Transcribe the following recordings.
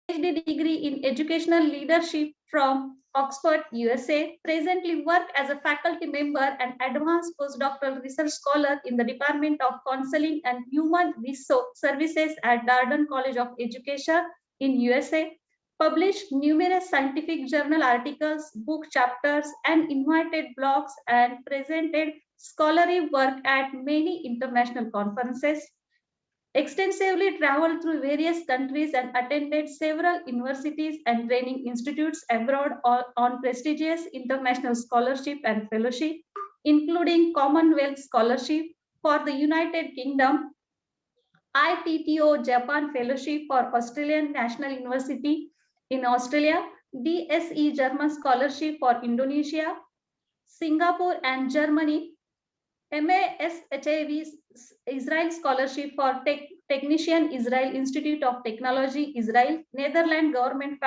PhD degree in educational leadership from Oxford, USA. Presently work as a faculty member and advanced postdoctoral research scholar in the Department of Counseling and Human Resource Services at Darden College of Education in USA. Published numerous scientific journal articles, book chapters, and invited blogs and presented scholarly work at many international conferences. Extensively traveled through various countries and attended several universities and training institutes abroad on prestigious international scholarship and fellowship, including Commonwealth Scholarship for the United Kingdom, ITTO Japan Fellowship for Australian National University in Australia, DSE German Scholarship for Indonesia, Singapore and Germany, MASHIV Israel Scholarship for Technician Israel Institute of Technology Israel, Netherlands Government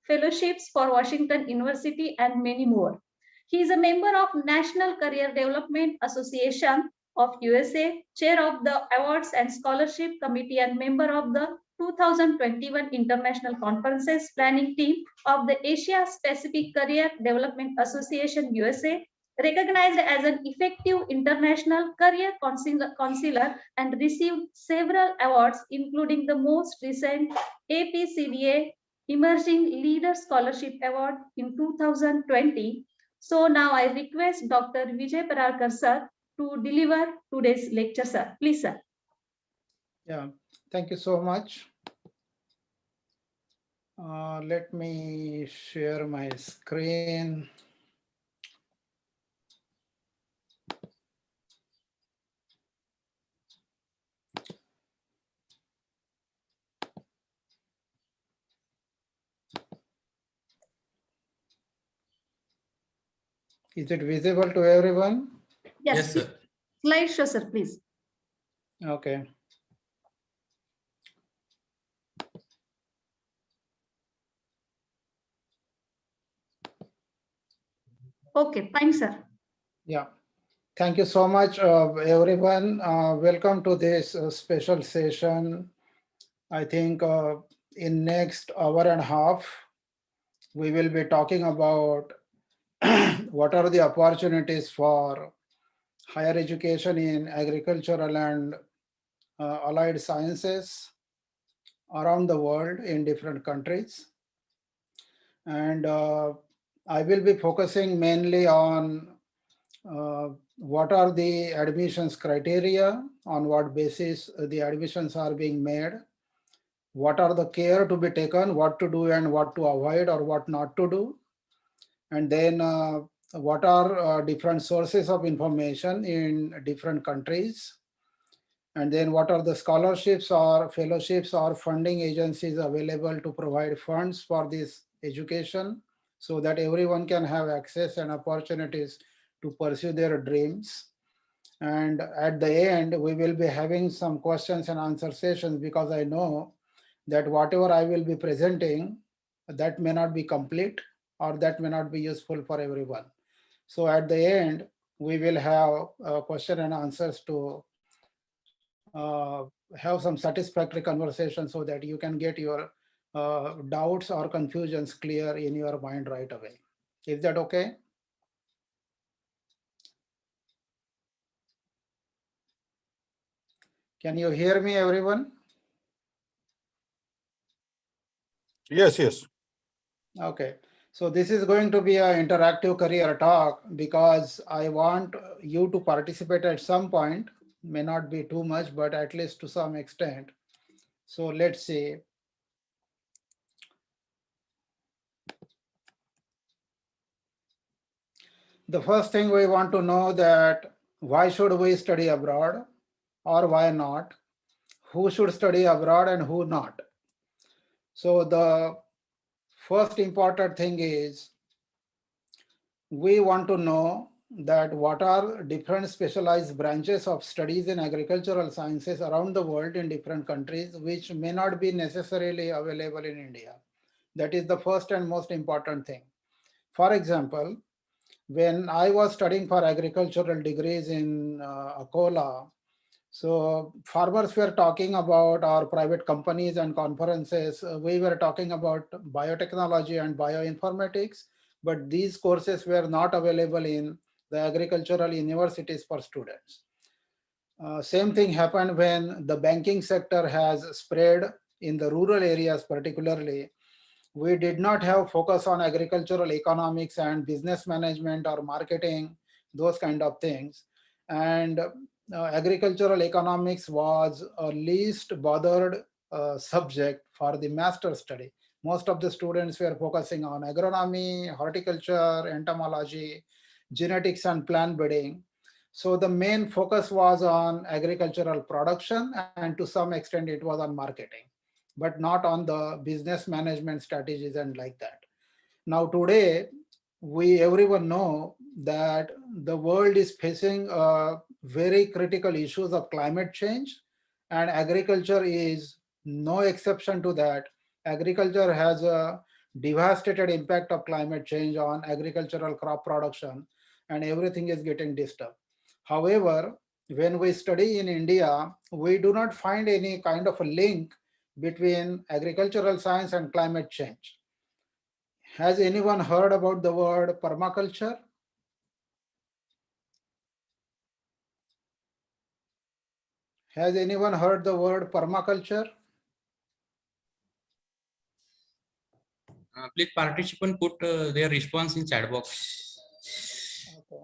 Fellowships for Washington University, and many more. He is a member of National Career Development Association of USA, chair of the Awards and Scholarship Committee, and member of the 2021 International Conferences Planning Team of the Asia Pacific Career Development Association USA, recognized as an effective international career counselor and received several awards, including the most recent APCDA Emerging Leader Scholarship Award in 2020. So now I request Dr. Vijay Paralkar sir to deliver today's lecture, sir. Please, sir. Yeah, thank you so much. Let me share my screen. Is it visible to everyone? Yes, sir. Slide show, sir, please. Okay. Okay, fine, sir. Yeah. Thank you so much, everyone. Welcome to this special session. I think in next hour and a half, we will be talking about what are the opportunities for higher education in agricultural and allied sciences around the world in different countries. And I will be focusing mainly on what are the admissions criteria, on what basis the admissions are being made, what are the care to be taken, what to do and what to avoid or what not to do, and then what are different sources of information in different countries, and then what are the scholarships or fellowships or funding agencies available to provide funds for this education so that everyone can have access and opportunities to pursue their dreams. And at the end, we will be having some questions and answer sessions, because I know that whatever I will be presenting, that may not be complete or that may not be useful for everyone. So at the end, we will have question and answers to have some satisfactory conversation so that you can get your doubts or confusions clear in your mind right away. Is that okay? Can you hear me, everyone? Yes, yes. Okay. So this is going to be an interactive career talk because I want you to participate at some point. May not be too much, but at least to some extent. So let's see. The first thing we want to know that why should we study abroad or why not? Who should study abroad and who not? So the first important thing is we want to know that what are different specialized branches of studies in agricultural sciences around the world in different countries, which may not be necessarily available in India. That is the first and most important thing. For example, when I was studying for agricultural degrees in Akola, So farmers were talking about our private companies and conferences. We were talking about biotechnology and bioinformatics, but these courses were not available in the agricultural universities for students. Same thing happened when the banking sector has spread in the rural areas particularly. We did not have focus on agricultural economics and business management or marketing, those kind of things. And agricultural economics was a least bothered subject for the master study. Most of the students were focusing on agronomy, horticulture, entomology, genetics, and plant breeding. So the main focus was on agricultural production, and to some extent it was on marketing, but not on the business management strategies and like that. Now today, we everyone know that the world is facing very critical issues of climate change, and agriculture is no exception to that. Agriculture has a devastated impact of climate change on agricultural crop production, and everything is getting disturbed. However, when we study in India, we do not find any kind of a link between agricultural science and climate change. Has anyone heard about the word permaculture? Has anyone heard the word permaculture? Please participant put their response in chat box. Okay.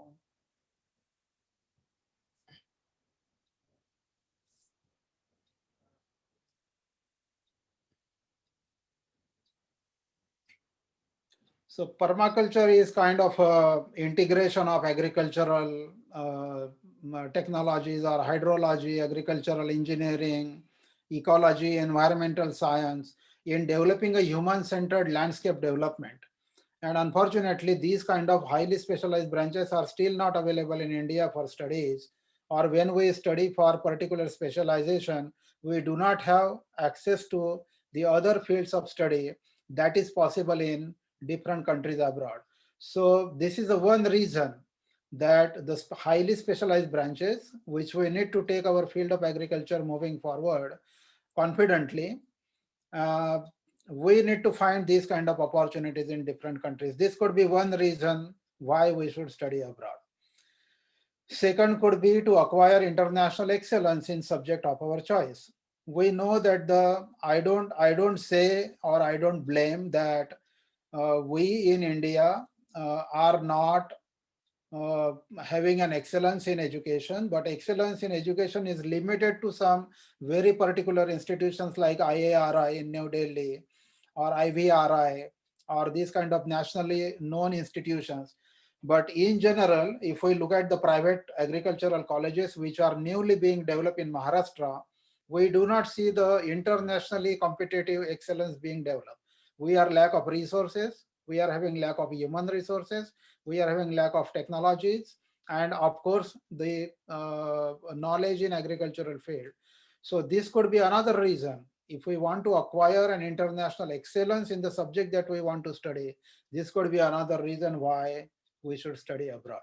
So permaculture is kind of a integration of agricultural technologies or hydrology, agricultural engineering, ecology, environmental science in developing a human-centered landscape development. And unfortunately, these kind of highly specialized branches are still not available in India for studies, or when we study for particular specialization, we do not have access to the other fields of study that is possible in different countries abroad. So this is the one reason that the highly specialized branches, which we need to take our field of agriculture moving forward confidently, uh, we need to find these kind of opportunities in different countries. This could be one reason why we should study abroad. Second could be to acquire international excellence in subject of our choice. We know that I don't say or I don't blame that we in India are not having an excellence in education, but excellence in education is limited to some very particular institutions like IARI in New Delhi or IVRI or these kind of nationally known institutions. But in general, if we look at the private agricultural colleges which are newly being developed in Maharashtra, we do not see the internationally competitive excellence being developed. We are lack of resources, we are having lack of human resources, we are having lack of technologies, and of course the knowledge in agricultural field. So this could be another reason. If we want to acquire an international excellence in the subject that we want to study, this could be another reason why we should study abroad.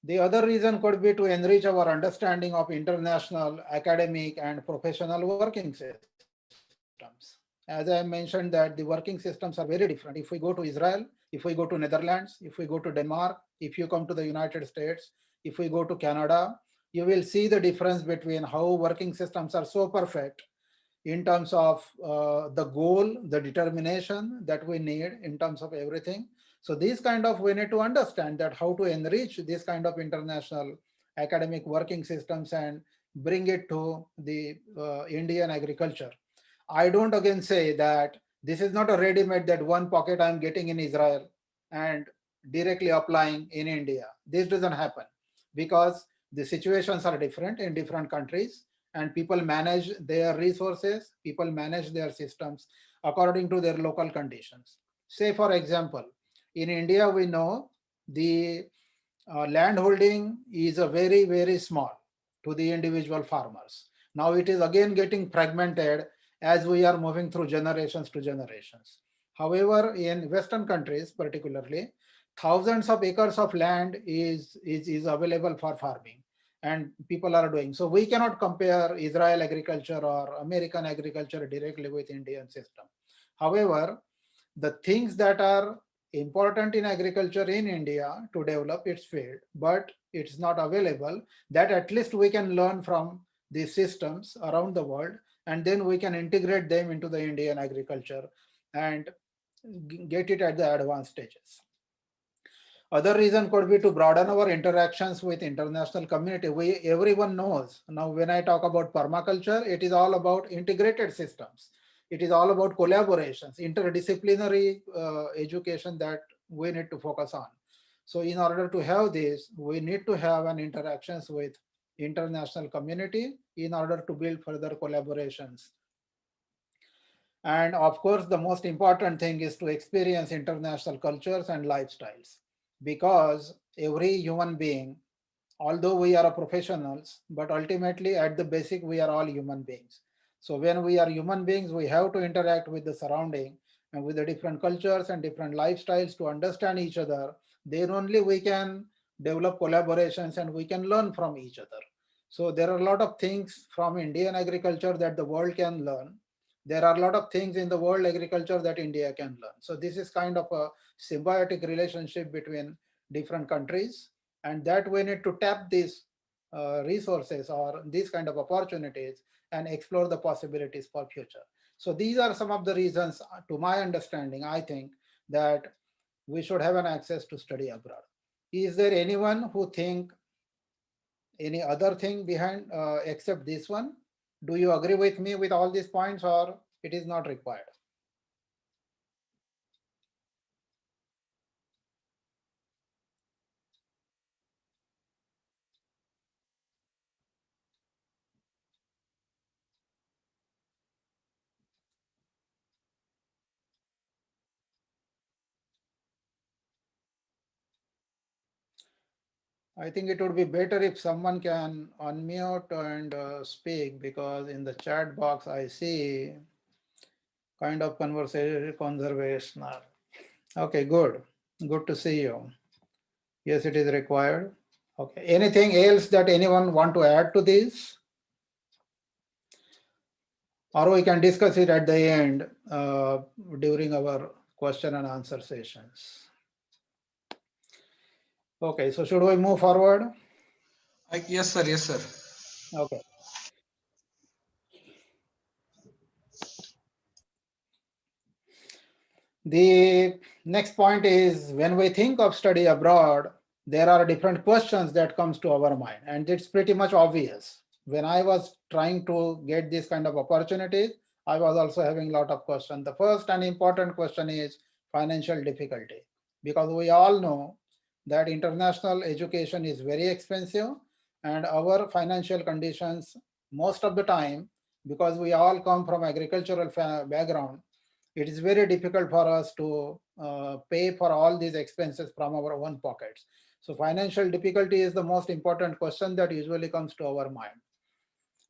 The other reason could be to enrich our understanding of international academic and professional working systems. As I mentioned that the working systems are very different. If we go to Israel, if we go to Netherlands, if we go to Denmark, if you come to the United States, if we go to Canada, you will see the difference between how working systems are so perfect in terms of the goal, the determination that we need in terms of everything. So these kind of, we need to understand that how to enrich this kind of international academic working systems and bring it to the Indian agriculture. I don't again say that this is not a ready-made that one pocket I'm getting in Israel and directly applying in India. This doesn't happen because the situations are different in different countries and people manage their resources, people manage their systems according to their local conditions. Say, for example, in India, we know the land holding is a very, very small to the individual farmers. Now it is again getting fragmented as we are moving through generations to generations. However, in Western countries, particularly, thousands of acres of land is available for farming. and people are doing. So we cannot compare Israel agriculture or American agriculture directly with Indian system. However, the things that are important in agriculture in India to develop its field, but it's not available, that at least we can learn from these systems around the world, and then we can integrate them into the Indian agriculture and get it at the advanced stages. Other reason could be to broaden our interactions with international community. Everyone knows now when I talk about permaculture, it is all about integrated systems. It is all about collaborations, interdisciplinary education that we need to focus on. So in order to have this, we need to have an interactions with international community in order to build further collaborations. And of course, the most important thing is to experience international cultures and lifestyles, because every human being, although we are professionals, but ultimately at the basic, we are all human beings. So when we are human beings, we have to interact with the surrounding and with the different cultures and different lifestyles to understand each other. Then only we can develop collaborations and we can learn from each other. So there are a lot of things from Indian agriculture that the world can learn. There are a lot of things in the world agriculture that India can learn. So this is kind of a symbiotic relationship between different countries, and that we need to tap these resources or these kind of opportunities and explore the possibilities for future. So these are some of the reasons, to my understanding, I think that we should have an access to study abroad. Is there anyone who think any other thing behind except this one? Do you agree with me with all these points, or it is not required? I think it would be better if someone can unmute and speak, because in the chat box I see kind of conversation conservational. Okay, good. Good to see you. Yes, it is required. Okay. Anything else that anyone want to add to this? Or we can discuss it at the end during our question and answer sessions. Okay, so should we move forward? Yes, sir. Yes, sir. Okay. The next point is, when we think of study abroad, there are different questions that comes to our mind, and it's pretty much obvious. When I was trying to get this kind of opportunities, I was also having a lot of questions. The first and important question is financial difficulty, because we all know that international education is very expensive, and our financial conditions most of the time, because we all come from agricultural background, it is very difficult for us to pay for all these expenses from our own pockets. So financial difficulty is the most important question that usually comes to our mind.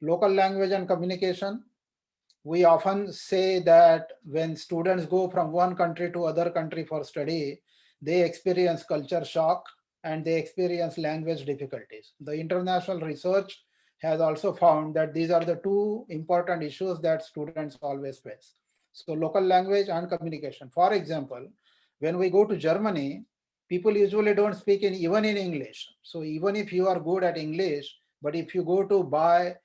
Local language and communication. We often say that when students go from one country to other country for study, they experience culture shock and they experience language difficulties. The international research has also found that these are the two important issues that students always face. So local language and communication. For example, when we go to Germany, people usually don't speak even in English. So even if you are good at English, but if you go to buy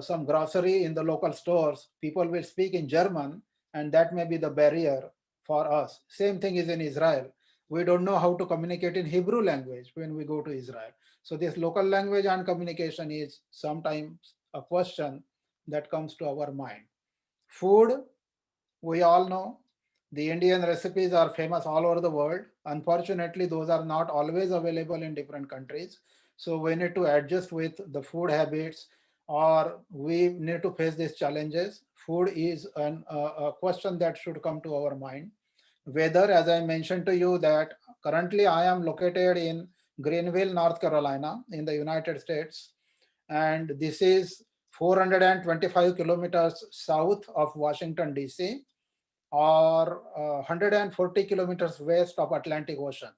some grocery in the local stores, people will speak in German, and that may be the barrier for us. Same thing is in Israel. We don't know how to communicate in Hebrew language when we go to Israel. So this local language and communication is sometimes a question that comes to our mind. Food, we all know the Indian recipes are famous all over the world. Unfortunately, those are not always available in different countries. So we need to adjust with the food habits, or we need to face these challenges. Food is a question that should come to our mind. Weather, as I mentioned to you, that currently I am located in Greenville, North Carolina, in the United States, and this is 425 kilometers south of Washington, D.C., or 140 kilometers west of Atlantic Ocean.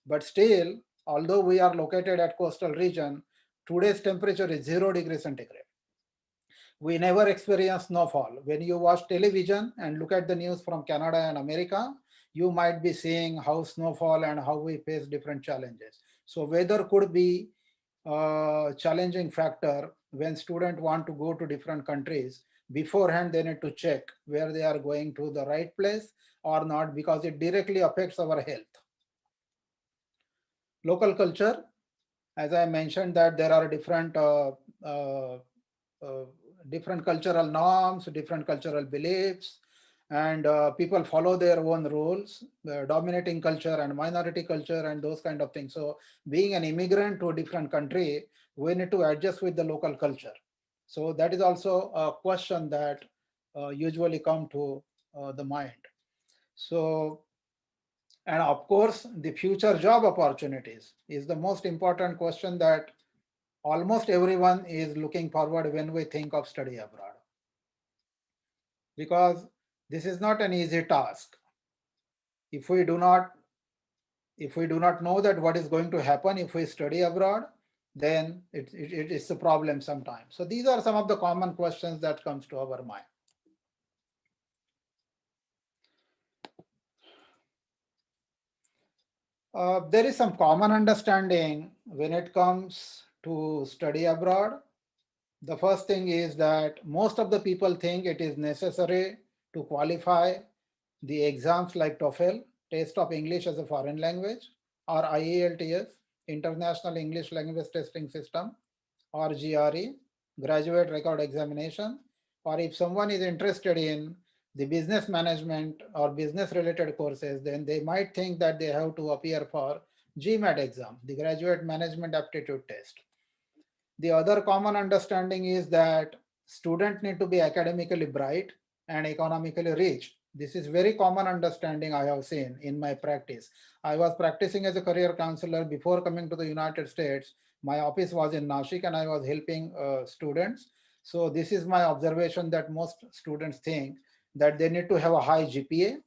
But still, although we are located at coastal region, today's temperature is 0 degrees centigrade. We never experience snowfall. When you watch television and look at the news from Canada and America, you might be seeing how snowfall and how we face different challenges. So weather could be a challenging factor when students want to go to different countries. Beforehand, they need to check where they are going to the right place or not, because it directly affects our health. Local culture, as I mentioned, that there are different different cultural norms, different cultural beliefs, and people follow their own rules, dominating culture and minority culture and those kind of things. So being an immigrant to a different country, we need to adjust with the local culture. So that is also a question that usually come to the mind. So, and of course, the future job opportunities is the most important question that almost everyone is looking forward when we think of study abroad. Because this is not an easy task. If we do not know that what is going to happen if we study abroad, then it is a problem sometimes. So these are some of the common questions that comes to our mind. There is some common understanding when it comes to study abroad. The first thing is that most of the people think it is necessary to qualify the exams like TOEFL, Test of English as a Foreign Language, or IELTS, International English Language Testing System, or GRE, Graduate Record Examination, or if someone is interested in the business management or business related courses, then they might think that they have to appear for GMAT exam, the Graduate Management Aptitude Test. The other common understanding is that students need to be academically bright and economically rich. This is very common understanding I have seen in my practice. I was practicing as a career counselor before coming to the United States. My office was in Nashik and I was helping students. So this is my observation, that most students think that they need to have a high GPA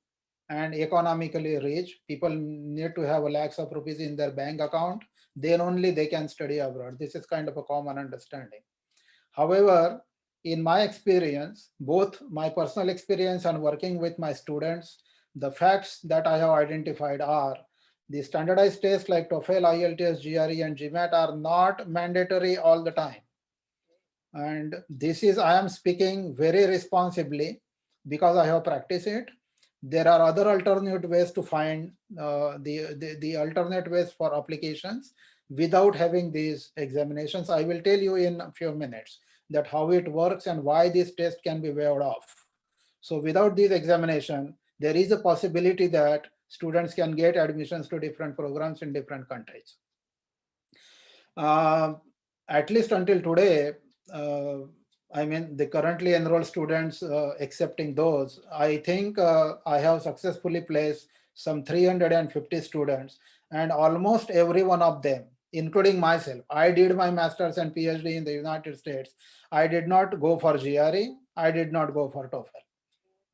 and economically rich. People need to have lakhs of rupees in their bank account, then only they can study abroad. This is kind of a common understanding. However, in my experience, both my personal experience and working with my students, the facts that I have identified are the standardized tests like TOEFL, IELTS, GRE, and GMAT are not mandatory all the time. And this is, I am speaking very responsibly because I have practiced it. There are other alternate ways to find the alternate ways for applications without having these examinations. I will tell you in a few minutes that how it works and why this test can be waived off. So without this examination, there is a possibility that students can get admissions to different programs in different countries. At least until today, I mean, the currently enrolled students, excepting those, I think I have successfully placed some 350 students, and almost every one of them, including myself, I did my master's and PhD in the United States. I did not go for GRE. I did not go for TOEFL.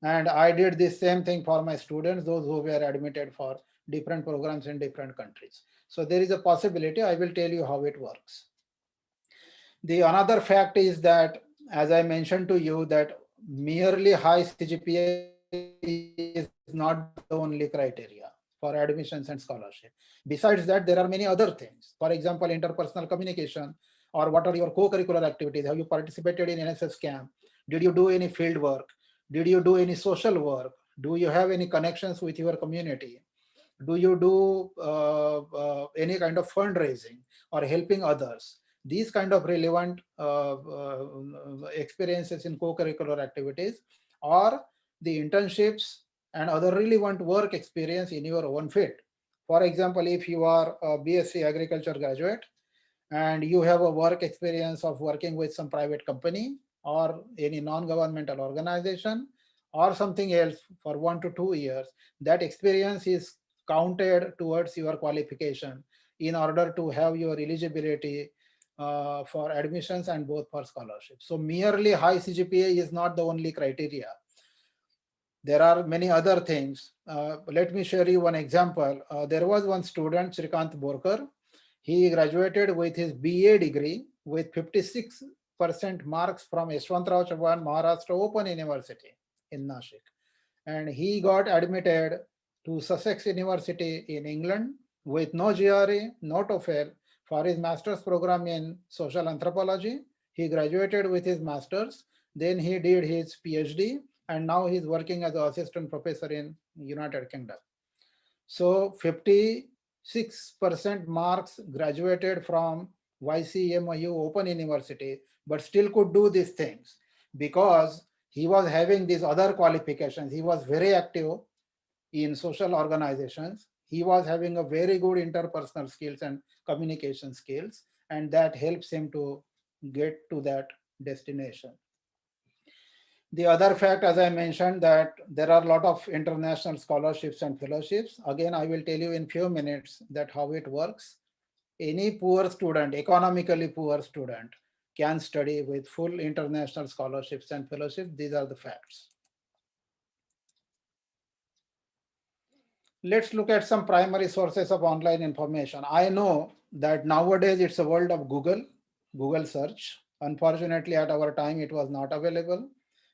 And I did the same thing for my students, those who were admitted for different programs in different countries. So there is a possibility. I will tell you how it works. The another fact is that, as I mentioned to you, that merely high CGPA is not the only criteria for admissions and scholarship. Besides that, there are many other things. For example, interpersonal communication, or what are your co-curricular activities? Have you participated in NSS camp? Did you do any field work? Did you do any social work? Do you have any connections with your community? Do you do any kind of fundraising or helping others? These kind of relevant experiences in co-curricular activities, or the internships and other relevant work experience in your own field. For example, if you are a BSc agriculture graduate and you have a work experience of working with some private company or any non-governmental organization or something else for 1 to 2 years, that experience is counted towards your qualification in order to have your eligibility for admissions and both for scholarships. So merely high CGPA is not the only criteria. There are many other things. Let me share you one example. There was one student, Shrikant Borkar. He graduated with his BA degree with 56% marks from Yashwantrao Chauhan Maharashtra Open University in Nashik. And he got admitted to Sussex University in England with no GRE, no TOEFL for his master's program in social anthropology. He graduated with his master's, then he did his PhD, and now he's working as an assistant professor in United Kingdom. So 56% marks graduated from YCMU Open University, but still could do these things because he was having these other qualifications. He was very active in social organizations. He was having a very good interpersonal skills and communication skills, and that helps him to get to that destination. The other fact, as I mentioned, that there are a lot of international scholarships and fellowships. Again, I will tell you in few minutes that how it works. Any poor student, economically poor student, can study with full international scholarships and fellowships. These are the facts. Let's look at some primary sources of online information. I know that nowadays it's a world of Google search. Unfortunately, at our time, it was not available,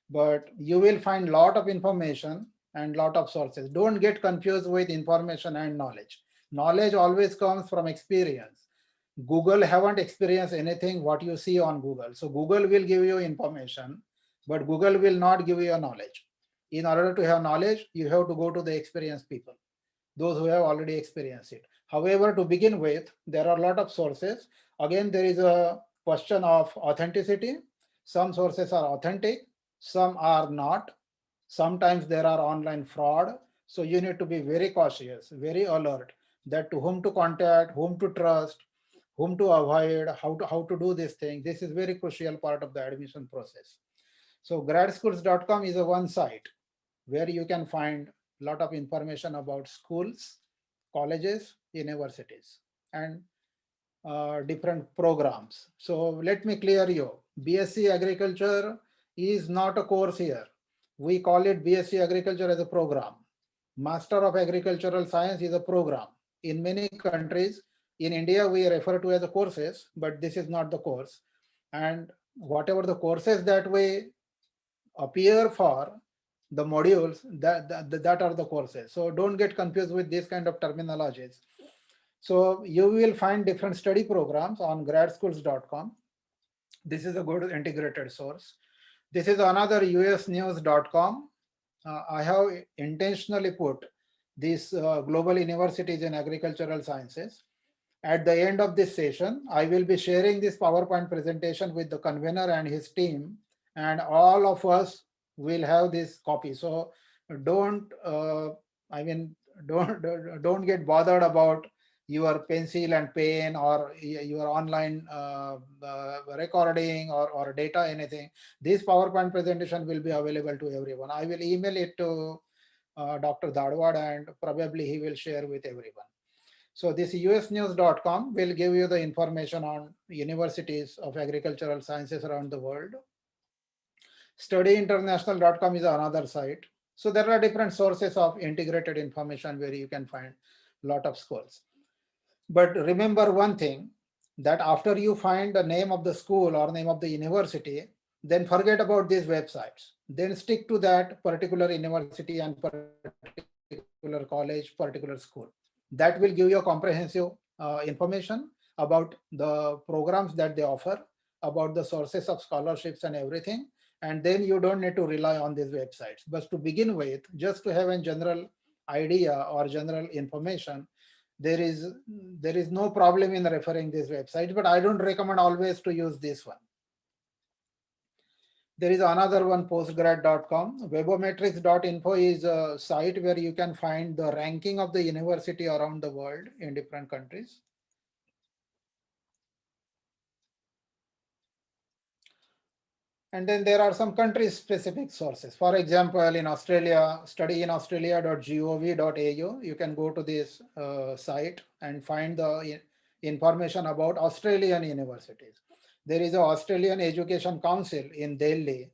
but you will find a lot of information and lot of sources. Don't get confused with information and knowledge. Knowledge always comes from experience. Google haven't experienced anything what you see on Google. So Google will give you information, but Google will not give you a knowledge. In order to have knowledge, you have to go to the experienced people, those who have already experienced it. However, to begin with, there are a lot of sources. Again, there is a question of authenticity. Some sources are authentic, some are not. Sometimes there are online fraud. So you need to be very cautious, very alert that to whom to contact, whom to trust, whom to avoid, how to do this thing. This is very crucial part of the admission process. So gradschools.com is a one site where you can find a lot of information about schools, colleges, universities, and different programs. So let me clear you. BSc Agriculture is not a course here. We call it BSc Agriculture as a program. Master of Agricultural Science is a program. In many countries, in India, we refer to as a courses, but this is not the course. And whatever the courses that we appear for, the modules, that are the courses. So don't get confused with this kind of terminologies. So you will find different study programs on gradschools.com. This is a good integrated source. This is another usnews.com. I have intentionally put these global universities in agricultural sciences. At the end of this session, I will be sharing this PowerPoint presentation with the convener and his team, and all of us will have this copy. So don't, don't get bothered about your pencil and pen or your online recording or data, anything. This PowerPoint presentation will be available to everyone. I will email it to Dr. Dadwad, and probably he will share with everyone. So this usnews.com will give you the information on universities of agricultural sciences around the world. Studyinternational.com is another site. So there are different sources of integrated information where you can find a lot of schools. But remember one thing, that after you find the name of the school or name of the university, then forget about these websites. Then stick to that particular university and particular college, particular school. That will give you a comprehensive information about the programs that they offer, about the sources of scholarships and everything. And then you don't need to rely on these websites. But to begin with, just to have a general idea or general information, there is no problem in referring these websites, but I don't recommend always to use this one. There is another one, postgrad.com. Webometrics.info is a site where you can find the ranking of the university around the world in different countries. And then there are some country specific sources. For example, in Australia, studyinaustralia.gov.au, you can go to this site and find the information about Australian universities. There is an Australian Education Council in Delhi,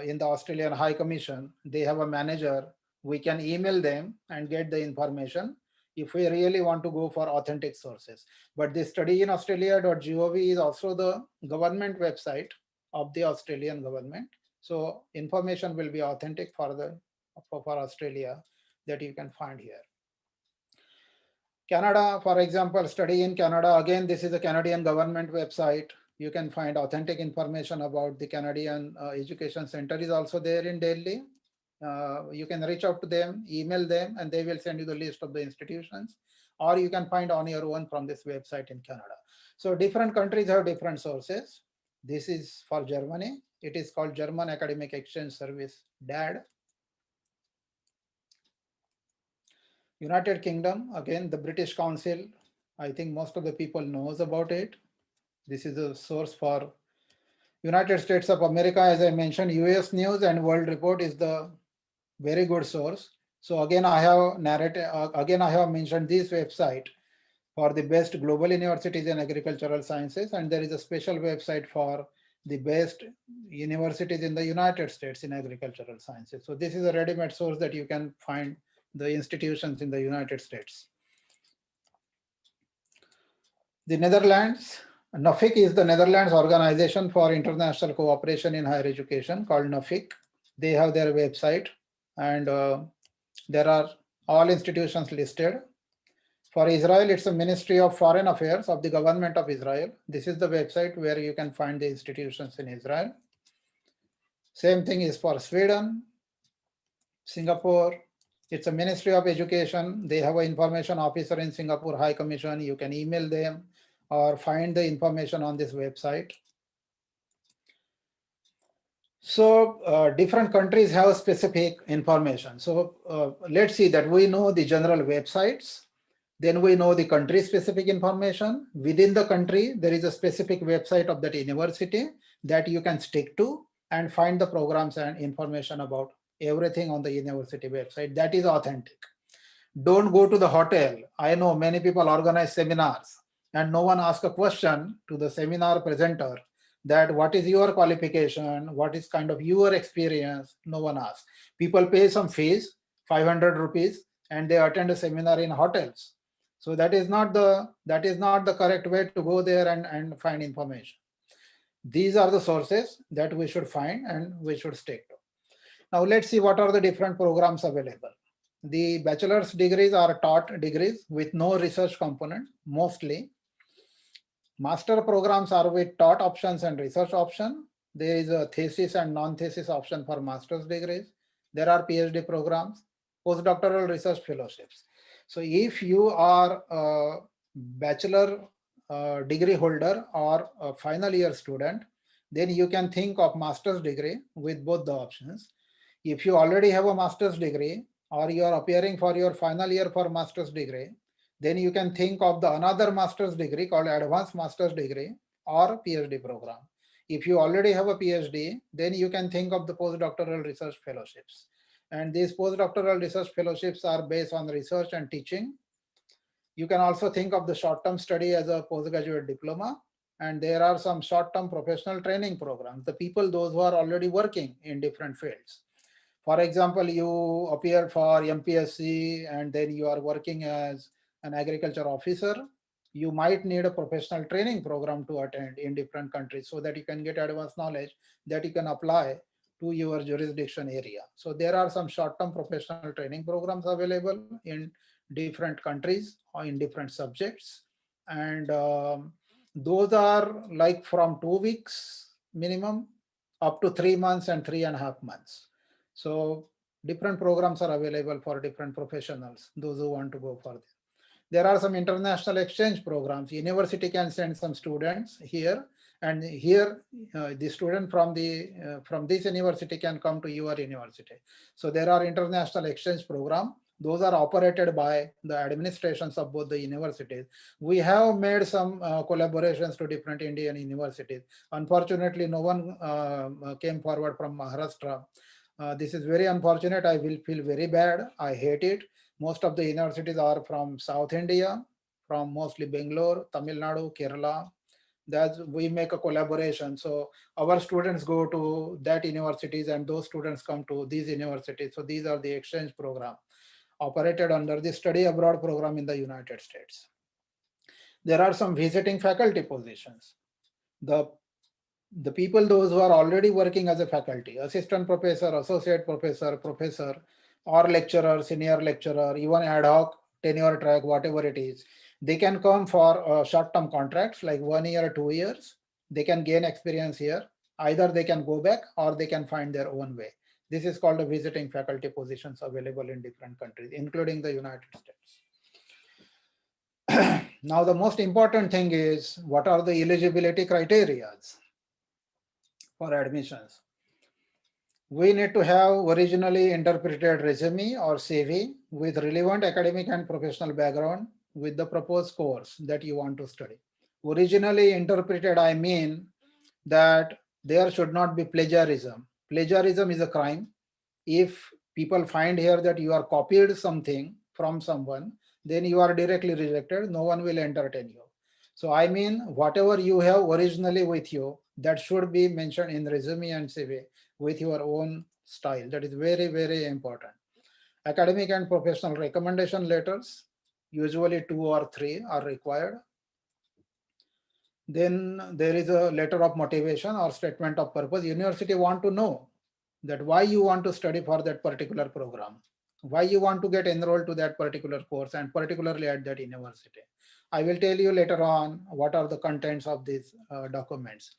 in the Australian High Commission. They have a manager. We can email them and get the information. if we really want to go for authentic sources. But the studyinaustralia.gov is also the government website of the Australian government. So information will be authentic for Australia that you can find here. Canada, for example, Study in Canada. Again, this is a Canadian government website. You can find authentic information about the Canadian Education Center is also there in Delhi. You can reach out to them, email them, and they will send you the list of the institutions, or you can find on your own from this website in Canada. So different countries have different sources. This is for Germany. It is called German Academic Exchange Service, DAD. United Kingdom, again, the British Council. I think most of the people knows about it. This is a source for United States of America. As I mentioned, US News and World Report is the very good source. So again, I have mentioned this website for the best global universities in agricultural sciences, and there is a special website for the best universities in the United States in agricultural sciences. So this is a ready-made source that you can find the institutions in the United States. The Netherlands, NUFIC is the Netherlands Organization for International Cooperation in Higher Education, called NUFIC. They have their website, and there are all institutions listed. For Israel, it's the Ministry of Foreign Affairs of the Government of Israel. This is the website where you can find the institutions in Israel. Same thing is for Sweden, Singapore. It's a Ministry of Education. They have an information officer in Singapore High Commission. You can email them or find the information on this website. So different countries have specific information. So let's see that we know the general websites. Then we know the country specific information. Within the country, there is a specific website of that university that you can stick to and find the programs and information about everything on the university website. That is authentic. Don't go to the hotel. I know many people organize seminars and no one asks a question to the seminar presenter that what is your qualification, what is kind of your experience. No one asks. People pay some fees, 500 rupees, and they attend a seminar in hotels. So that is not the correct way to go there and find information. These are the sources that we should find and we should stick to. Now let's see what are the different programs available. The bachelor's degrees are taught degrees with no research component, mostly. Master programs are with taught options and research option. There is a thesis and non-thesis option for master's degrees. There are PhD programs, postdoctoral research fellowships. So if you are a bachelor degree holder or a final year student, then you can think of master's degree with both the options. If you already have a master's degree or you are appearing for your final year for master's degree, then you can think of the another master's degree called advanced master's degree or PhD program. If you already have a PhD, then you can think of the postdoctoral research fellowships. And these postdoctoral research fellowships are based on research and teaching. You can also think of the short-term study as a postgraduate diploma. And there are some short-term professional training programs, the people, those who are already working in different fields. For example, you appear for MPSC and then you are working as an agriculture officer. You might need a professional training program to attend in different countries so that you can get advanced knowledge that you can apply to your jurisdiction area. So there are some short-term professional training programs available in different countries or in different subjects. And those are like from 2 weeks minimum up to 3 months and 3.5 months. So different programs are available for different professionals, those who want to go for this. There are some international exchange programs. University can send some students here, and here the student from this university can come to your university. So there are international exchange programs. Those are operated by the administrations of both the universities. We have made some collaborations to different Indian universities. Unfortunately, no one came forward from Maharashtra. This is very unfortunate. I will feel very bad. I hate it. Most of the universities are from South India, from mostly Bangalore, Tamil Nadu, Kerala. That we make a collaboration. So our students go to that universities and those students come to these universities. So these are the exchange program. operated under the study abroad program in the United States. There are some visiting faculty positions. The people, those who are already working as a faculty, assistant professor, associate professor, professor, or lecturer, senior lecturer, even ad hoc tenure track, whatever it is, they can come for short-term contracts like 1 year, 2 years. They can gain experience here. Either they can go back or they can find their own way. This is called a visiting faculty positions available in different countries, including the United States. Now, the most important thing is, what are the eligibility criteria for admissions? We need to have originally interpreted resume or CV with relevant academic and professional background with the proposed course that you want to study. Originally interpreted, I mean that there should not be plagiarism. Plagiarism is a crime. If people find here that you are copied something from someone, then you are directly rejected. No one will entertain you. So I mean, whatever you have originally with you, that should be mentioned in resume and CV with your own style. That is very, very important. Academic and professional recommendation letters, usually 2 or 3 are required. Then there is a letter of motivation or statement of purpose. University want to know that why you want to study for that particular program, why you want to get enrolled to that particular course, and particularly at that university. I will tell you later on what are the contents of these documents.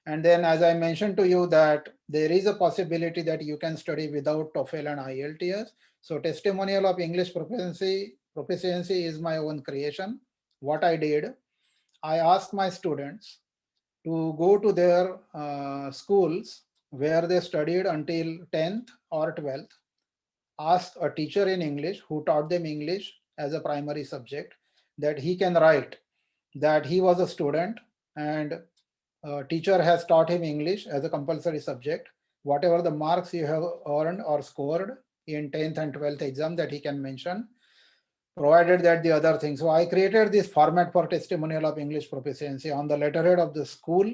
And then, as I mentioned to you, that there is a possibility that you can study without TOEFL and IELTS. So testimonial of English proficiency is my own creation. What I did, I asked my students to go to their schools where they studied until 10th or 12th, ask a teacher in English who taught them English as a primary subject, that he can write that he was a student and teacher has taught him English as a compulsory subject. Whatever the marks you have earned or scored in 10th and 12th exam, that he can mention, provided that the other thing. So I created this format for testimonial of English proficiency on the letterhead of the school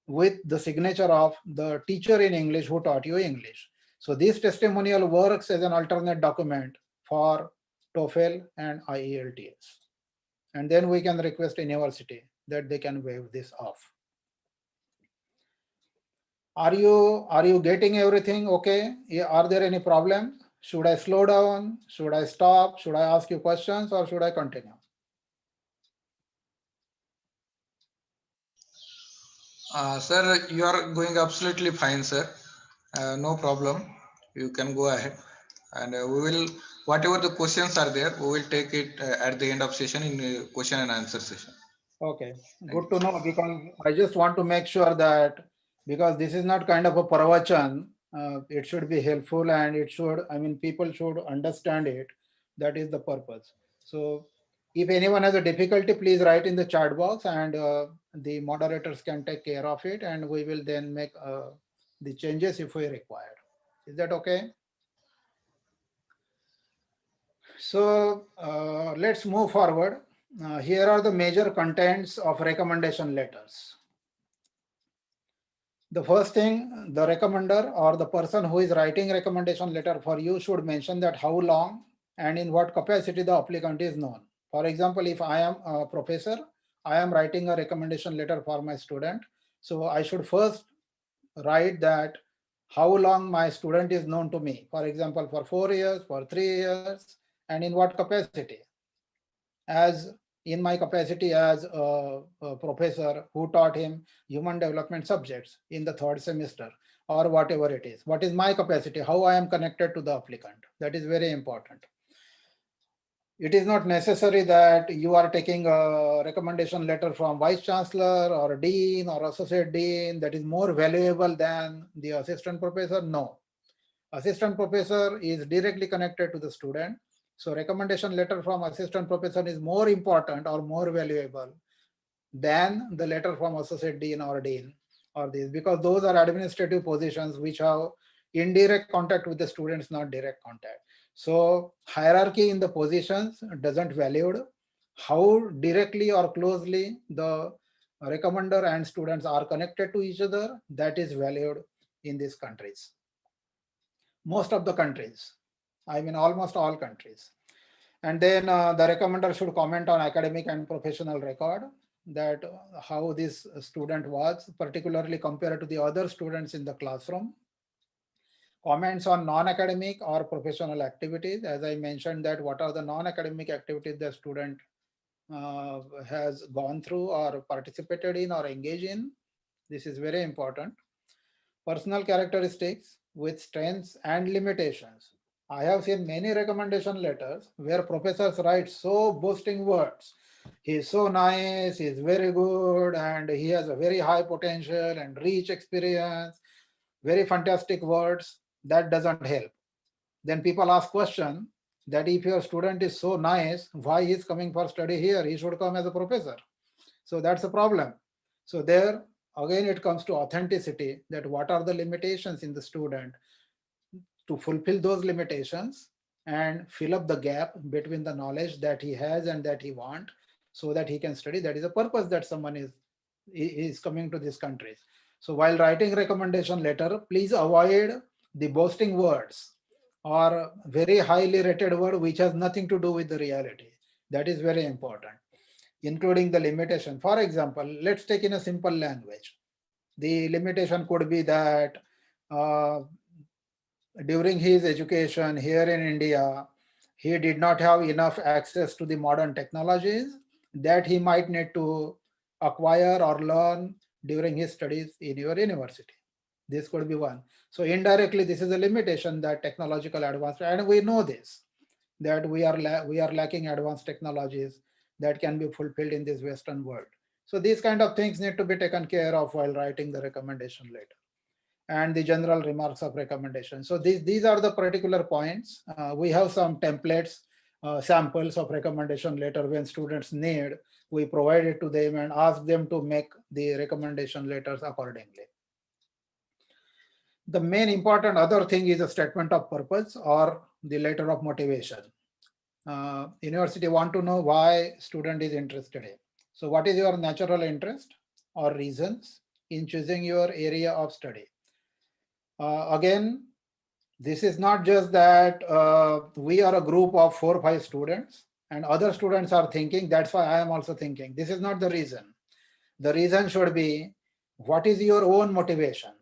with the signature of the teacher in English who taught you English. So this testimonial works as an alternate document for TOEFL and IELTS. And then we can request a university that they can waive this off. Are you getting everything okay? Are there any problems? Should I slow down? Should I stop? Should I ask you questions, or should I continue? Sir, you are going absolutely fine, sir. No problem. You can go ahead, and we will, whatever the questions are there, we will take it at the end of session in question and answer session. Okay, good to know, because I just want to make sure that, because this is not kind of a pravachan, it should be helpful, and it should, I mean, people should understand it. That is the purpose. So if anyone has a difficulty, please write in the chat box, and the moderators can take care of it, and we will then make the changes if we require. Is that okay? So let's move forward. Here are the major contents of recommendation letters. The first thing, the recommender or the person who is writing recommendation letter for you should mention that how long and in what capacity the applicant is known. For example, if I am a professor, I am writing a recommendation letter for my student. So I should first write that how long my student is known to me. For example, for 4 years, for 3 years, and in what capacity. As in my capacity as a professor who taught him human development subjects in the 3rd semester, or whatever it is. What is my capacity? How I am connected to the applicant? That is very important. It is not necessary that you are taking a recommendation letter from vice chancellor or dean or associate dean that is more valuable than the assistant professor. No. Assistant professor is directly connected to the student. So recommendation letter from assistant professor is more important or more valuable than the letter from associate dean or this, because those are administrative positions which have indirect contact with the students, not direct contact. So hierarchy in the positions doesn't value how directly or closely the recommender and students are connected to each other. That is valued in these countries. Most of the countries, I mean, almost all countries. And then the recommender should comment on academic and professional record, that how this student was, particularly compared to the other students in the classroom. Comments on non-academic or professional activities. As I mentioned, that what are the non-academic activities the student has gone through or participated in or engaged in. This is very important. Personal characteristics with strengths and limitations. I have seen many recommendation letters where professors write so boasting words. He is so nice, he is very good, and he has a very high potential and rich experience, very fantastic words. That doesn't help. Then people ask question that if your student is so nice, why he is coming for study here? He should come as a professor. So that's a problem. So there again it comes to authenticity, that what are the limitations in the student, to fulfill those limitations and fill up the gap between the knowledge that he has and that he want, so that he can study. That is the purpose that someone is coming to this country. So while writing recommendation letter, please avoid the boasting words or very highly rated word which has nothing to do with the reality. That is very important, including the limitation. For example, let's take in a simple language. The limitation could be that uh, during his education here in India, he did not have enough access to the modern technologies that he might need to acquire or learn during his studies in your university. This could be one. So indirectly, this is a limitation, that technological advancement, and we know this, that we are lacking advanced technologies that can be fulfilled in this Western world. So these kind of things need to be taken care of while writing the recommendation letter, and the general remarks of recommendation. So these are the particular points. We have some templates, samples of recommendation letter. When students need, we provide it to them and ask them to make the recommendation letters accordingly. The main important other thing is a statement of purpose or the letter of motivation. University want to know why student is interested in. So what is your natural interest or reasons in choosing your area of study? Again, this is not just that we are a group of 4 or 5 students and other students are thinking, that's why I am also thinking. This is not the reason. The reason should be, what is your own motivation?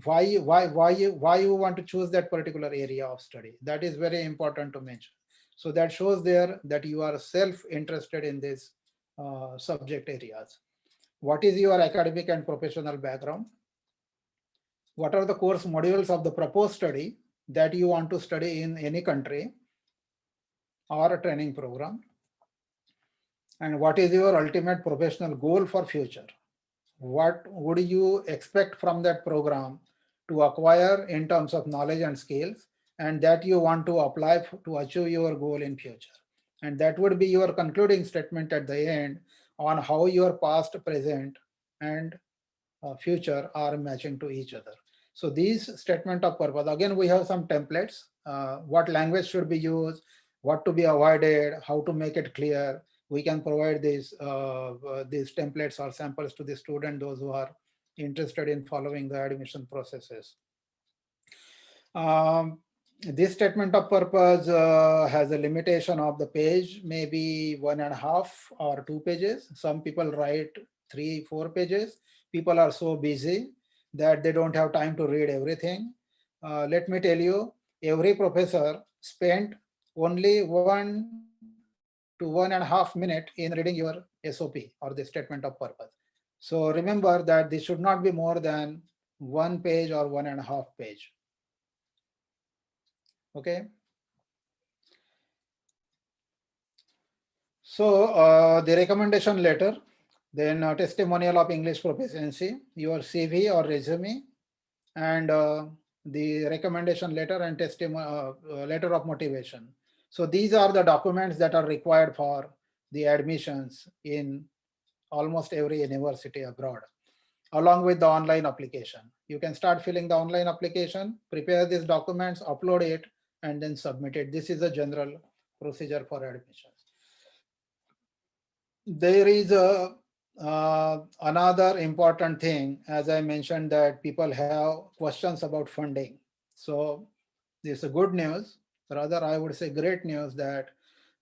Why you want to choose that particular area of study? That is very important to mention. So that shows there that you are self-interested in this subject areas. What is your academic and professional background? What are the course modules of the proposed study that you want to study in any country or a training program? And what is your ultimate professional goal for future? What would you expect from that program to acquire in terms of knowledge and skills, and that you want to apply to achieve your goal in future? And that would be your concluding statement at the end on how your past, present, and future are matching to each other. So these statement of purpose, again, we have some templates, what language should be used, what to be avoided, how to make it clear. We can provide these templates or samples to the student, those who are interested in following the admission processes. This statement of purpose has a limitation of the page, maybe 1.5 or 2 pages. Some people write 3-4 pages. People are so busy that they don't have time to read everything. Let me tell you, every professor spent only 1 to 1.5 minutes in reading your SOP or the statement of purpose. So remember that this should not be more than 1 page or 1.5 page. Okay. So the recommendation letter, then testimonial of English proficiency, your CV or resume, and the recommendation letter and letter of motivation. So these are the documents that are required for the admissions in almost every university abroad, along with the online application. You can start filling the online application, prepare these documents, upload it, and then submit it. This is a general procedure for admissions. There is another important thing, as I mentioned, that people have questions about funding. So this is good news. rather I would say great news, that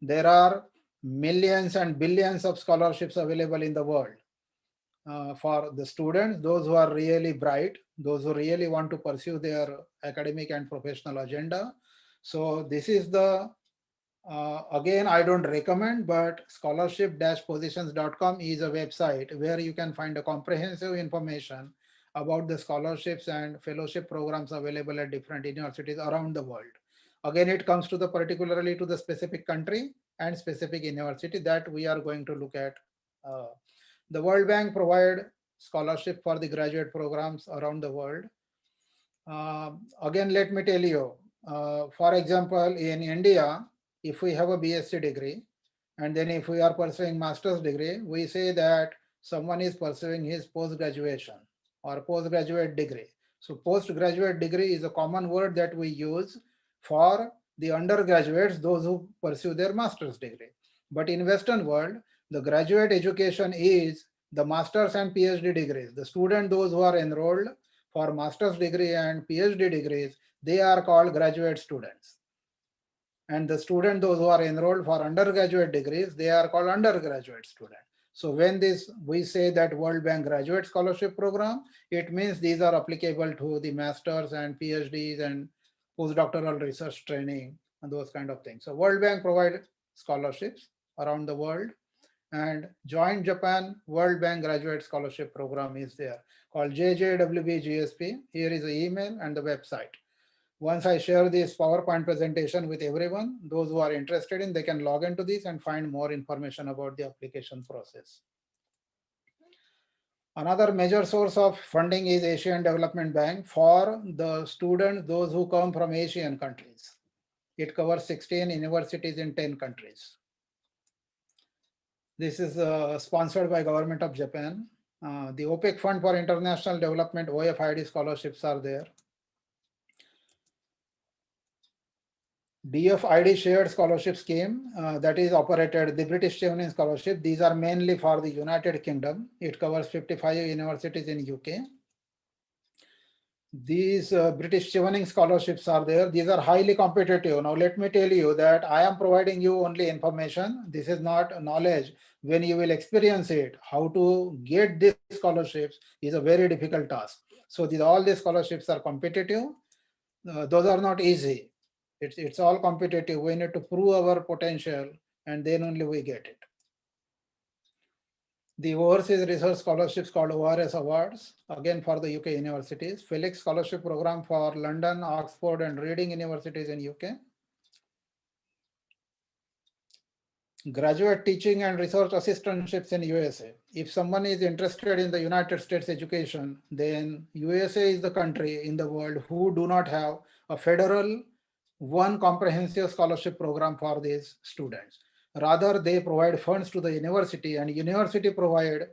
there are millions and billions of scholarships available in the world for the students, those who are really bright, those who really want to pursue their academic and professional agenda. So this is the again, I don't recommend, but scholarship-positions.com is a website where you can find a comprehensive information about the scholarships and fellowship programs available at different universities around the world. Again, it comes to the particularly to the specific country and specific university that we are going to look at. The World Bank provide scholarship for the graduate programs around the world. Again, let me tell you, for example, in India, if we have a BSc degree, and then if we are pursuing master's degree, we say that someone is pursuing his post-graduation or postgraduate degree. So postgraduate degree is a common word that we use for the undergraduates, those who pursue their master's degree. But in Western world, the graduate education is the master's and PhD degrees. The student, those who are enrolled for master's degree and PhD degrees, they are called graduate students. And the student, those who are enrolled for undergraduate degrees, they are called undergraduate students. So when we say that World Bank Graduate Scholarship Program, it means these are applicable to the masters and PhDs and postdoctoral research training and those kind of things. So World Bank provide scholarships around the world, and Joint Japan World Bank Graduate Scholarship Program is there called JJWBGSP. Here is the email and the website. Once I share this PowerPoint presentation with everyone, those who are interested in, they can log into this and find more information about the application process. Another major source of funding is Asian Development Bank for the students, those who come from Asian countries. It covers 16 universities in 10 countries. This is sponsored by Government of Japan. The OPEC Fund for International Development, OFID scholarships are there. DFID shared scholarship scheme that is operated, the British Chevening Scholarship. These are mainly for the United Kingdom. It covers 55 universities in UK. These British Chevening scholarships are there. These are highly competitive. Now let me tell you that I am providing you only information. This is not knowledge. When you will experience it, how to get these scholarships is a very difficult task. So all these scholarships are competitive. Those are not easy. It's all competitive. We need to prove our potential, and then only we get it. The Overseas Research Scholarships called ORS Awards, again for the UK universities. Felix Scholarship Program for London, Oxford, and Reading universities in UK. Graduate Teaching and Research Assistantships in USA. If someone is interested in the United States education, then USA is the country in the world who do not have a federal one comprehensive scholarship program for these students. Rather, they provide funds to the university, and university provide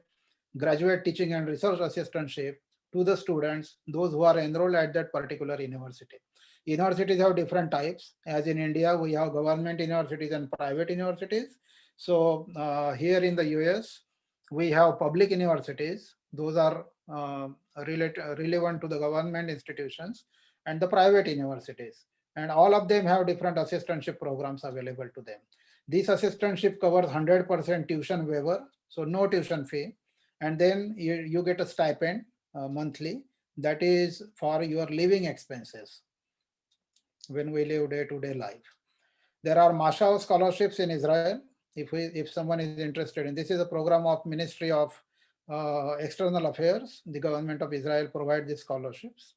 graduate teaching and research assistantship to the students, those who are enrolled at that particular university. Universities have different types. As in India, we have government universities and private universities. So here in the US, we have public universities. Those are relevant to the government institutions, and the private universities. And all of them have different assistantship programs available to them. This assistantship covers 100% tuition waiver, so no tuition fee. And then you get a stipend monthly that is for your living expenses when we live day-to-day life. There are Mashal scholarships in Israel. If someone is interested in this, is a program of Ministry of External Affairs. The government of Israel provides these scholarships.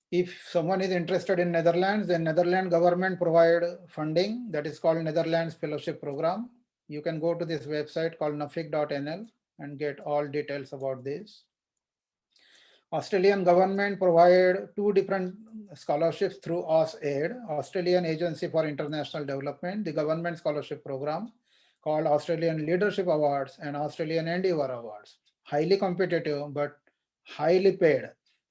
If someone is interested in Netherlands, then Netherlands government provide funding that is called Netherlands Fellowship Program. You can go to this website called nafik.nl and get all details about this. Australian government provide two different scholarships through AusAid, Australian Agency for International Development, the government scholarship program called Australian Leadership Awards and Australian Endeavour Awards. Highly competitive, but highly paid.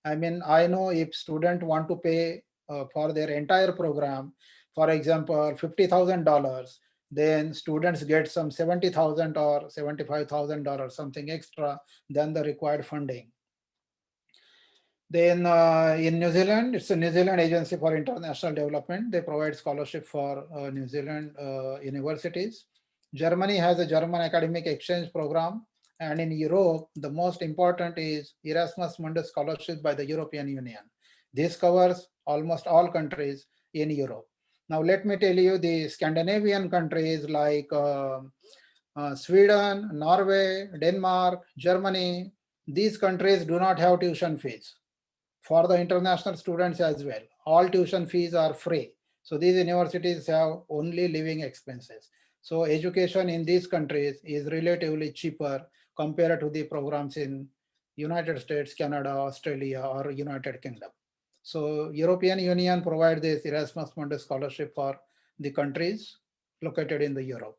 I mean, I know if students want to pay for their entire program, for example, $50,000, then students get some $70,000 or $75,000, something extra than the required funding. Then in New Zealand, it's a New Zealand Agency for International Development. They provide scholarship for New Zealand universities. Germany has a German academic exchange program. And in Europe, the most important is Erasmus Mundus scholarship by the European Union. This covers almost all countries in Europe. Now, let me tell you the Scandinavian countries like Sweden, Norway, Denmark, Germany, these countries do not have tuition fees for the international students as well. All tuition fees are free. So these universities have only living expenses. So education in these countries is relatively cheaper compared to the programs in United States, Canada, Australia, or United Kingdom. So European Union provide this Erasmus Mundus scholarship for the countries located in the Europe.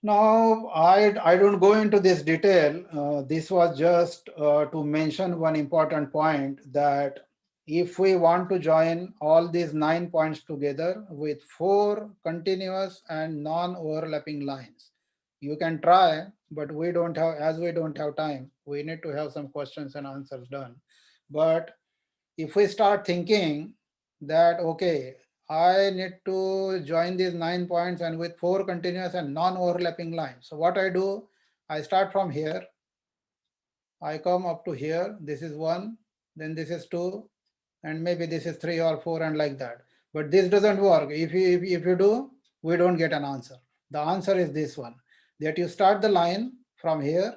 Now, I don't go into this detail. This was just to mention one important point, that if we want to join all these 9 points together with 4 continuous and non-overlapping lines, you can try, but we don't have, as we don't have time, we need to have some questions and answers done. But if we start thinking that, okay, I need to join these 9 points and with 4 continuous and non-overlapping lines. So what I do, I start from here. I come up to here. This is 1, then this is 2, and maybe this is 3 or 4 and like that. But this doesn't work. If you do, we don't get an answer. The answer is this one, that you start the line from here,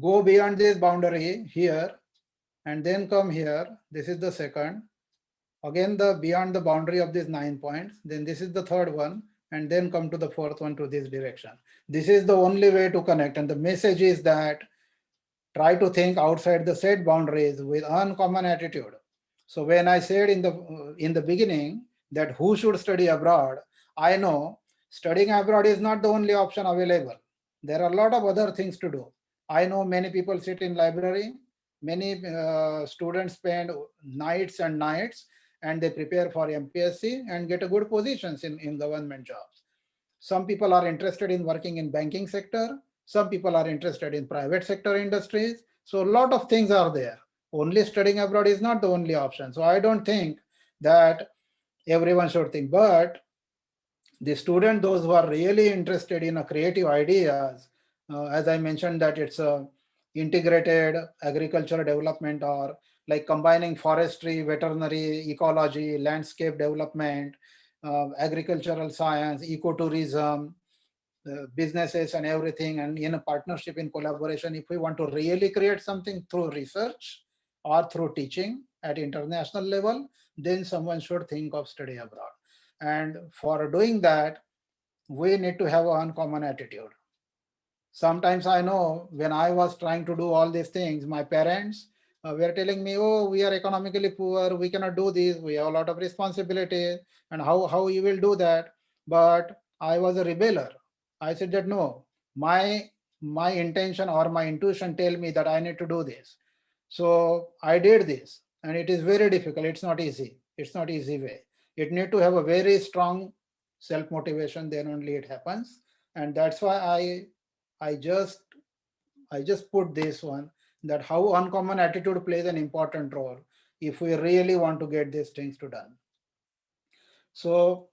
go beyond this boundary here, and then come here. This is the second. Again, the beyond the boundary of these 9 points, then this is the third one, and then come to the fourth one to this direction. This is the only way to connect. And the message is that try to think outside the set boundaries with uncommon attitude. So when I said in the beginning that who should study abroad, I know studying abroad is not the only option available. There are a lot of other things to do. I know many people sit in library, many students spend nights and nights, and they prepare for MPSC and get a good positions in government jobs. Some people are interested in working in banking sector. Some people are interested in private sector industries. So a lot of things are there. Only studying abroad is not the only option. So I don't think that everyone should think, but the student, those who are really interested in a creative ideas, as I mentioned that it's a integrated agriculture development, or like combining forestry, veterinary, ecology, landscape development, agricultural science, ecotourism, businesses and everything, and in a partnership, in collaboration, if we want to really create something through research or through teaching at international level, then someone should think of study abroad. And for doing that, we need to have an uncommon attitude. Sometimes I know when I was trying to do all these things, my parents were telling me, oh, we are economically poor, we cannot do this, we have a lot of responsibility, and how you will do that? But I was a rebeller. I said that no, my intention or my intuition tell me that I need to do this. So I did this, and it is very difficult. It's not easy. It's not easy way. It need to have a very strong self-motivation, then only it happens. And that's why I just put this one, that how uncommon attitude plays an important role if we really want to get these things to done. So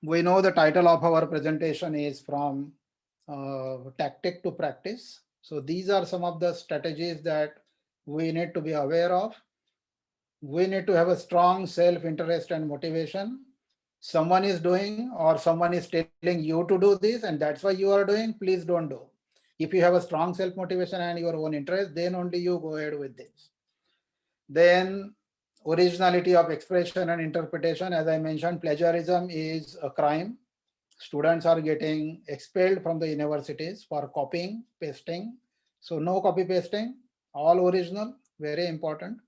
we know the title of our presentation is from tactic to practice. So these are some of the strategies that we need to be aware of. We need to have a strong self-interest and motivation. Someone is doing or someone is telling you to do this, and that's why you are doing, please don't do. If you have a strong self-motivation and your own interest, then only you go ahead with this. Then originality of expression and interpretation. As I mentioned, plagiarism is a crime. Students are getting expelled from the universities for copying, pasting. So no copy pasting, all original, very important.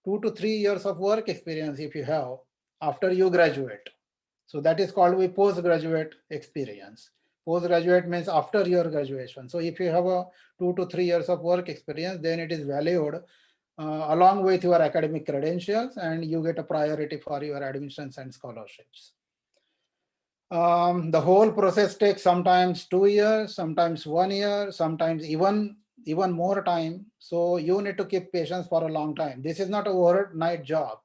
2 to 3 years of work experience if you have after you graduate. So that is called a postgraduate experience. Postgraduate means after your graduation. So if you have a 2 to 3 years of work experience, then it is valued along with your academic credentials, and you get a priority for your admissions and scholarships. The whole process takes sometimes 2 years, sometimes 1 year, sometimes even even more time. So you need to keep patience for a long time. This is not an overnight job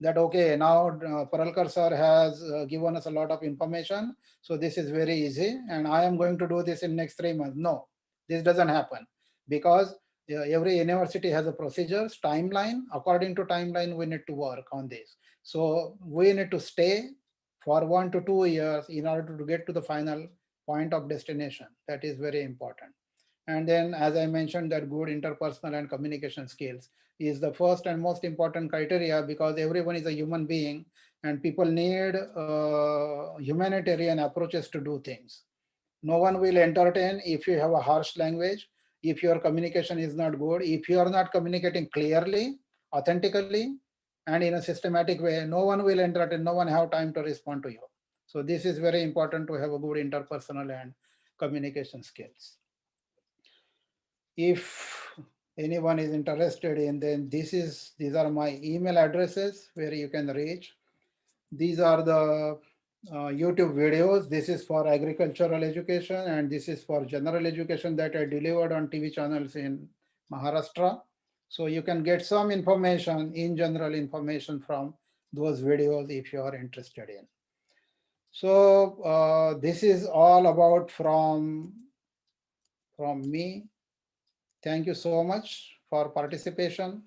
that, okay, now Paralkar sir has given us a lot of information. So this is very easy and I am going to do this in next 3 months. No, this doesn't happen because every university has a procedures, timeline. According to timeline, we need to work on this. So we need to stay for 1 to 2 years in order to get to the final point of destination. That is very important. And then, as I mentioned, that good interpersonal and communication skills is the first and most important criteria, because everyone is a human being and people need humanitarian approaches to do things. No one will entertain if you have a harsh language, if your communication is not good, if you are not communicating clearly, authentically, and in a systematic way. No one will entertain, no one have time to respond to you. So this is very important to have a good interpersonal and communication skills. If anyone is interested in, then these are my email addresses where you can reach. These are the YouTube videos. This is for agricultural education and this is for general education that I delivered on TV channels in Maharashtra. So you can get some information, in general information, from those videos if you are interested in. So this is all about from me. Thank you so much for participation.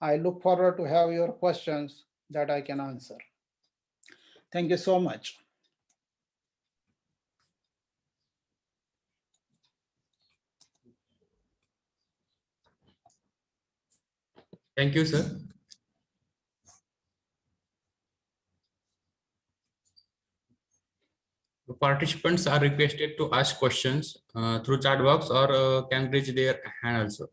I look forward to have your questions that I can answer. Thank you so much. Thank you, sir. The participants are requested to ask questions through chat box or can raise their hand also.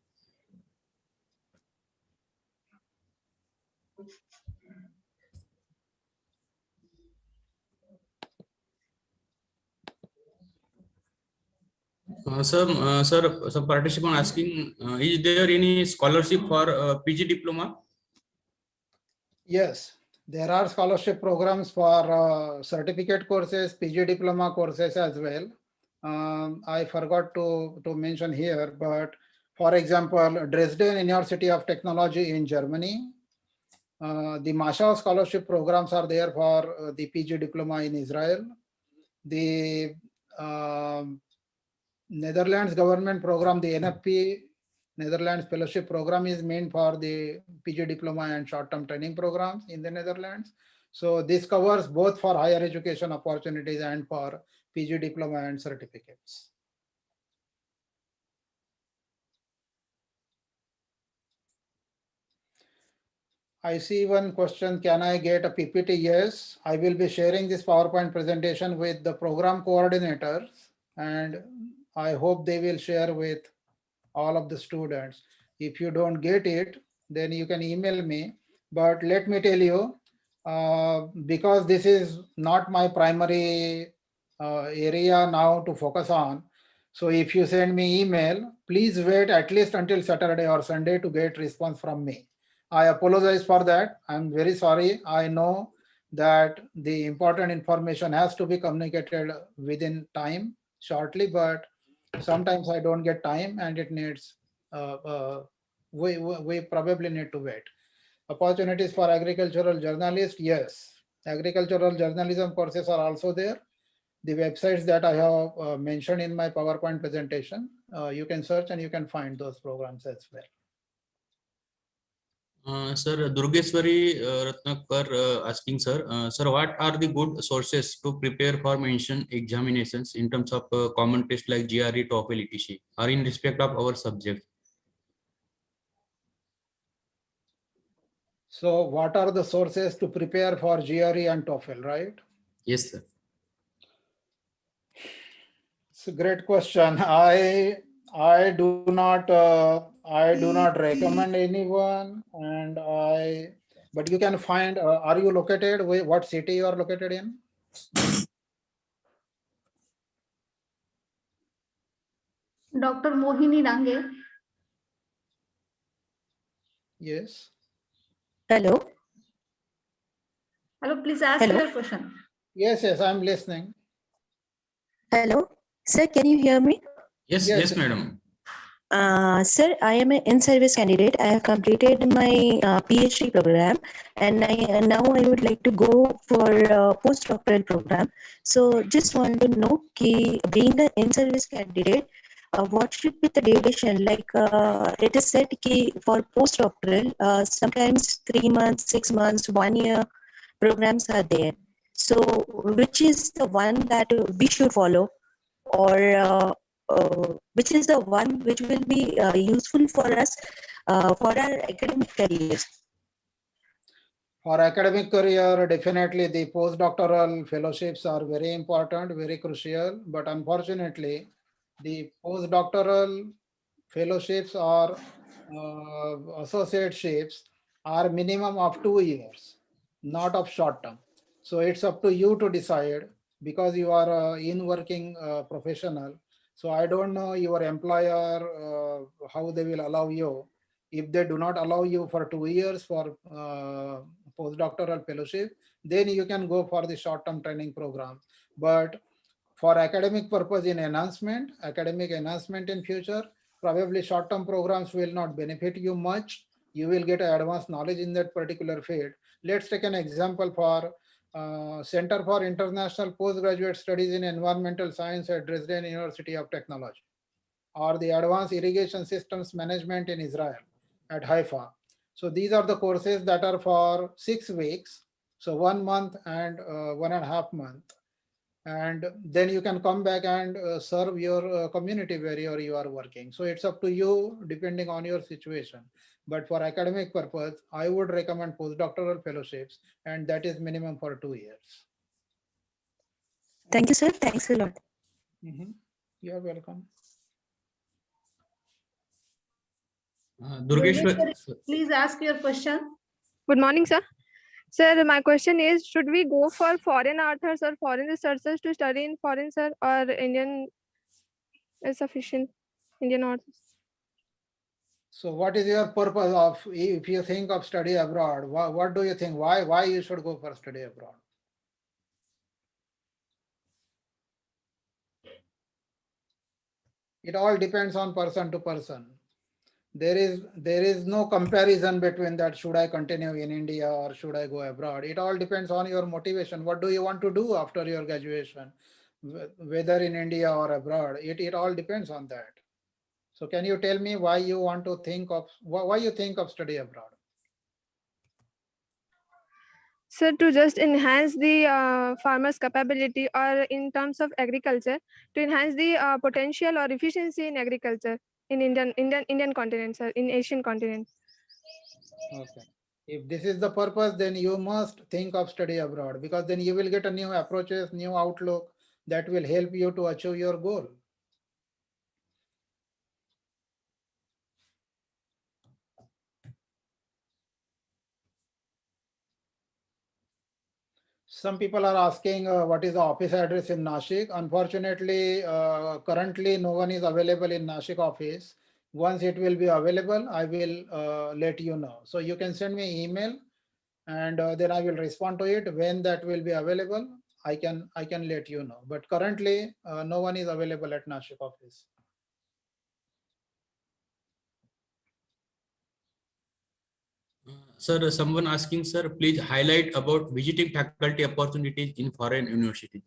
Sir, some participant asking, is there any scholarship for PG diploma? Yes, there are scholarship programs for certificate courses, PG diploma courses as well. I forgot to mention here, but for example, Dresden University of Technology in Germany, the Mashaw scholarship programs are there for the PG diploma in Israel. The Netherlands government program, the NFP Netherlands fellowship program, is meant for the PG diploma and short-term training programs in the Netherlands. So this covers both for higher education opportunities and for PG diploma and certificates. I see one question, can I get a PPT? Yes, I will be sharing this PowerPoint presentation with the program coordinators and I hope they will share with all of the students. If you don't get it, then you can email me. But let me tell you, because this is not my primary area now to focus on. So if you send me email, please wait at least until Saturday or Sunday to get response from me. I apologize for that. I'm very sorry. I know that the important information has to be communicated within time shortly, but sometimes I don't get time and it needs, we probably need to wait. Opportunities for agricultural journalists, yes. Agricultural journalism courses are also there. The websites that I have mentioned in my PowerPoint presentation, you can search and you can find those programs as well. Sir, Durgeswari Ratnakar asking, sir, what are the good sources to prepare for mentioned examinations in terms of common tests like GRE, TOEFL, etc., or in respect of our subject? So what are the sources to prepare for GRE and TOEFL, right? Yes, sir. It's a great question. I do not recommend anyone, and but you can find. Are you located? What city you are located in? Dr. Mohini Dange. Yes. Hello. Hello, please ask Hello. your question. Yes, I'm listening. Hello. Sir, can you hear me? Yes, Yes. yes, madam. Sir, I am an in-service candidate. I have completed my PhD program, and now I would like to go for a postdoctoral program. So, just want to know, being an in-service candidate, what should be the duration? Like it is said for postdoctoral, sometimes 3 months, 6 months, 1 year programs are there. So, which is the one that we should follow, or which is the one which will be useful for us for our academic careers? For academic career, definitely the postdoctoral fellowships are very important, very crucial. But unfortunately, the postdoctoral fellowships or associateships are minimum of 2 years, not of short term. So it's up to you to decide, because you are in working professional. So I don't know your employer how they will allow you. If they do not allow you for 2 years for postdoctoral fellowship, then you can go for the short-term training program. But for academic purpose in academic enhancement in future, probably short-term programs will not benefit you much. You will get advanced knowledge in that particular field. Let's take an example for Center for International Postgraduate Studies in Environmental Science at Dresden University of Technology, or the Advanced Irrigation Systems Management in Israel at Haifa. So these are the courses that are for 6 weeks, so 1 month and 1.5 months. And then you can come back and serve your community where you are working. So it's up to you depending on your situation. But for academic purpose, I would recommend postdoctoral fellowships, and that is minimum for 2 years. Thank you, sir. Thanks a lot. You're welcome. Durgeshwar, Please ask your question. Good morning, sir. Sir, my question is, should we go for foreign authors or foreign researchers to study in foreign, sir, or Indian is sufficient, Indian authors? So what is your purpose of, if you think of study abroad, what do you think? Why you should go for study abroad? It all depends on person to person. There is no comparison between that, should I continue in India or should I go abroad? It all depends on your motivation. What do you want to do after your graduation, whether in India or abroad? It all depends on that. So can you tell me why you want to think of, why you think of study abroad? Sir, to just enhance the farmer's capability, or in terms of agriculture, to enhance the potential or efficiency in agriculture in Indian continent, sir, in Asian continent. Okay. If this is the purpose, then you must think of study abroad, because then you will get a new approaches, new outlook that will help you to achieve your goal. Some people are asking what is the office address in Nashik. Unfortunately, currently no one is available in Nashik office. Once it will be available, I will let you know. So you can send me email, and then I will respond to it. When that will be available, I can let you know. But currently, no one is available at Nashik office. Sir, someone asking, sir, please highlight about visiting faculty opportunities in foreign universities.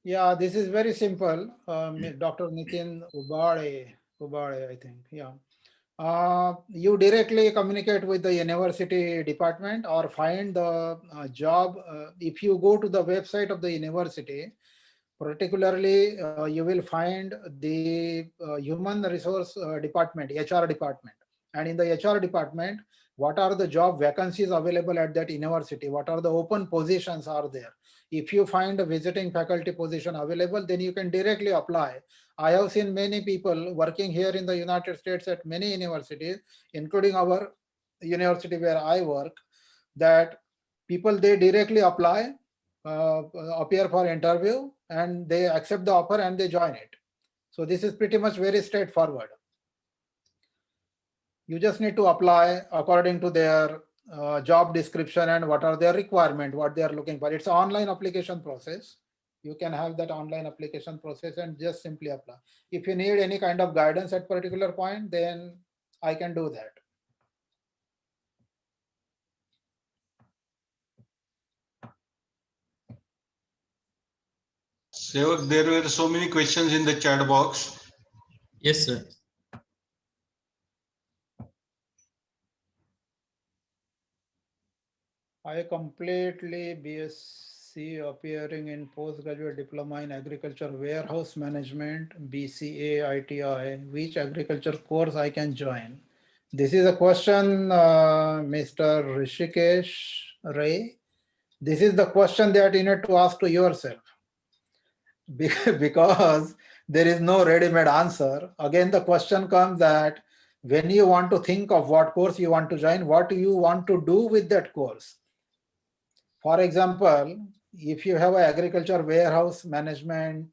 Yeah, this is very simple. Dr. Nitin Ubade, I think. Yeah. You directly communicate with the university department or find the job. If you go to the website of the university, particularly you will find the human resource department, HR department. And in the HR department, what are the job vacancies available at that university? What are the open positions are there? If you find a visiting faculty position available, then you can directly apply. I have seen many people working here in the United States at many universities, including our university where I work, that people, they directly apply, appear for interview, and they accept the offer and they join it. So this is pretty much very straightforward. You just need to apply according to their job description and what are their requirements, what they are looking for. It's an online application process. You can have that online application process and just simply apply. If you need any kind of guidance at particular point, then I can do that. There were so many questions in the chat box. Yes, sir. I completely BSc appearing in postgraduate diploma in agriculture warehouse management, BCA, ITI, which agriculture course I can join? This is a question, Mr. Rishikesh Ray. This is the question that you need to ask to yourself. Because there is no ready-made answer. Again, the question comes that when you want to think of what course you want to join, what do you want to do with that course? For example, if you have an agriculture warehouse management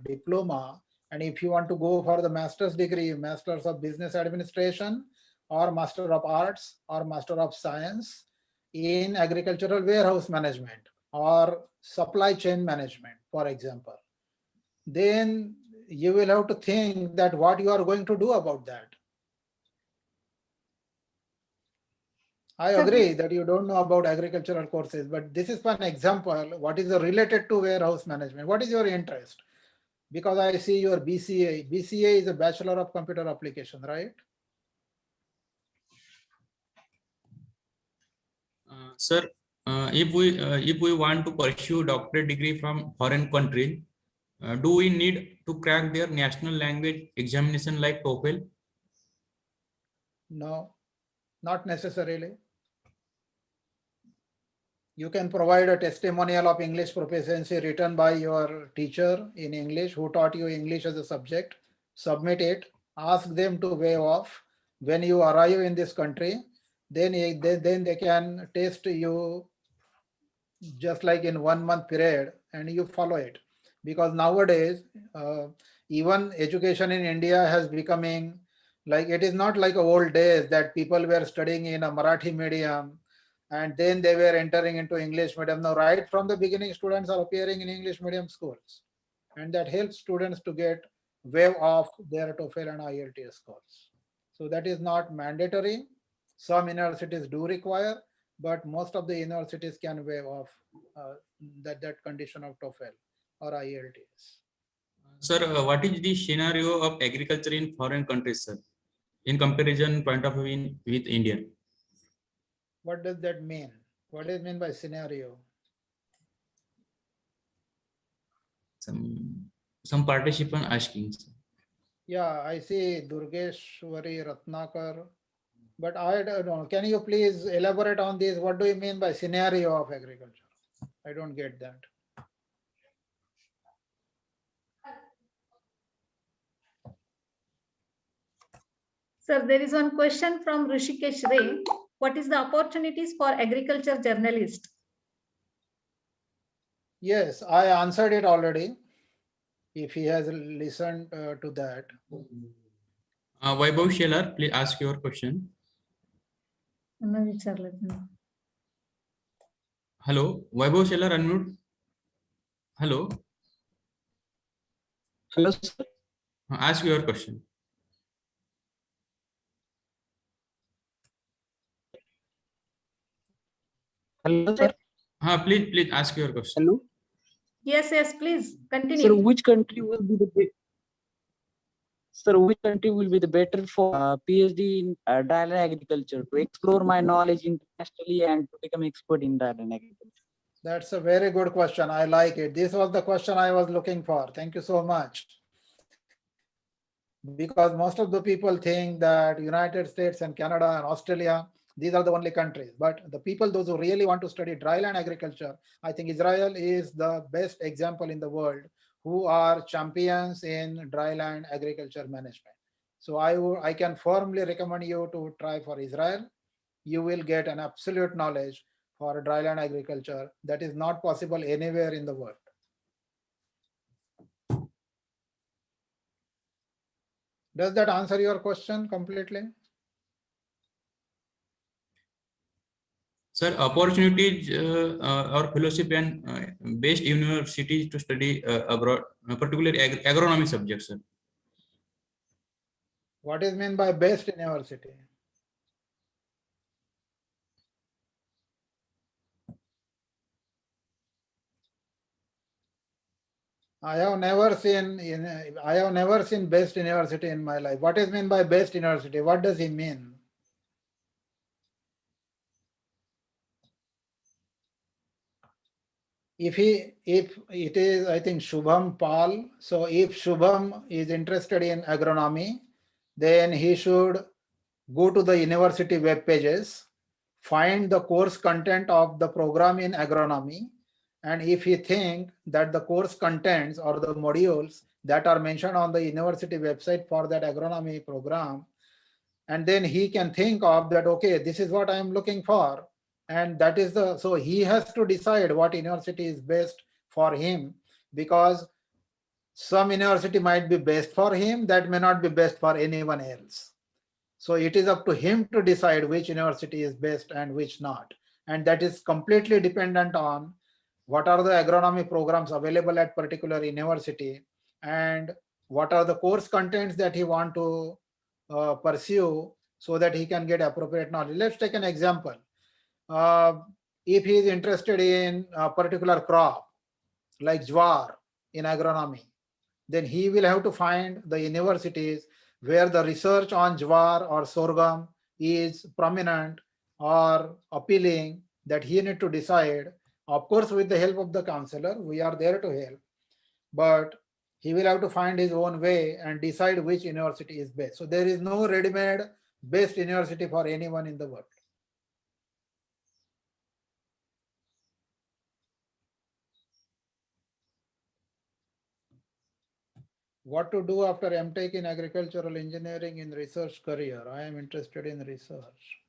diploma, and if you want to go for the master's degree, Masters of Business Administration, or Master of Arts, or Master of Science in agricultural warehouse management, or supply chain management, for example, then you will have to think that what you are going to do about that. I agree that you don't know about agricultural courses, but this is one example. What is related to warehouse management? What is your interest? Because I see your BCA. BCA is a Bachelor of Computer Application, right? Sir, if we want to pursue doctorate degree from foreign country, do we need to crack their national language examination like TOEFL? No, not necessarily. You can provide a testimonial of English proficiency written by your teacher in English who taught you English as a subject, submit it, ask them to waive off. When you arrive in this country, then they can test you just like in 1 month period, and you follow it. Because nowadays, even education in India has becoming like, it is not like old days that people were studying in a Marathi medium and then they were entering into English medium. Now, right from the beginning, students are appearing in English medium schools, and that helps students to get waive off their TOEFL and IELTS scores. So that is not mandatory. Some universities do require, but most of the universities can waive off that condition of TOEFL or IELTS. Sir, what is the scenario of agriculture in foreign countries, sir, in comparison point of view with India? What does that mean? What does it mean by scenario? Some participant asking. Sir. Yeah, I see Durgeshwari Ratnakar, but I don't know. Can you please elaborate on this? What do you mean by scenario of agriculture? I don't get that. Sir, there is one question from Rishikesh Ray. What is the opportunities for agriculture journalist? Yes, I answered it already. If he has listened to that. Vaibhav Shelar, please ask your question. Hello, Vaibhav Shelar, unmute. Hello. Hello, sir. Ask your question. Hello, sir. Please ask your question. Hello. Yes, please continue. Sir, which country will be the better for PhD in dryland agriculture to explore my knowledge internationally and to become expert in dryland agriculture? That's a very good question. I like it. This was the question I was looking for. Thank you so much. Because most of the people think that United States and Canada and Australia, these are the only countries. But the people, those who really want to study dryland agriculture, I think Israel is the best example in the world who are champions in dryland agriculture management. So I can firmly recommend you to try for Israel. You will get an absolute knowledge for dryland agriculture that is not possible anywhere in the world. Does that answer your question completely? Sir, opportunities or fellowship and best universities to study abroad, particularly agronomy subjects, sir. What is meant by best university? I have never seen best university in my life. What is meant by best university? What does he mean? If it is, I think, Shubham Pal. So if Shubham is interested in agronomy, then he should go to the university web pages, find the course content of the program in agronomy, and if he think that the course contents or the modules that are mentioned on the university website for that agronomy program, and then he can think of that, okay, this is what I am looking for, and that is so he has to decide what university is best for him, because some university might be best for him that may not be best for anyone else. So it is up to him to decide which university is best and which not. And that is completely dependent on what are the agronomy programs available at particular university and what are the course contents that he want to pursue so that he can get appropriate knowledge. Let's take an example. If he is interested in a particular crop like jowar in agronomy, then he will have to find the universities where the research on jowar or sorghum is prominent or appealing, that he need to decide. Of course, with the help of the counselor, we are there to help, but he will have to find his own way and decide which university is best. So there is no ready-made best university for anyone in the world. What to do after MTech in agricultural engineering in research career? I am interested in research.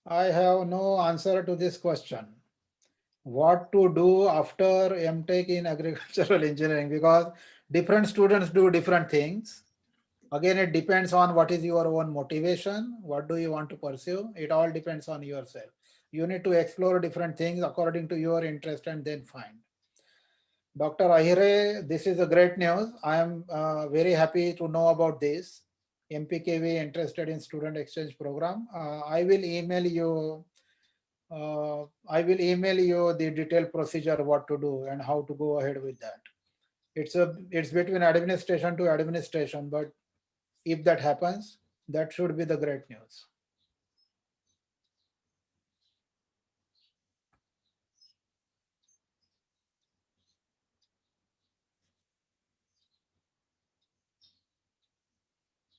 I have no answer to this question. What to do after MTech in agricultural engineering? Because different students do different things. Again, it depends on what is your own motivation. What do you want to pursue? It all depends on yourself. You need to explore different things according to your interest and then find. Dr. Ahire, this is a great news. I am very happy to know about this. MPKV interested in student exchange program. I will email you the detailed procedure, what to do and how to go ahead with that. It's between administration to administration, but if that happens, that should be the great news.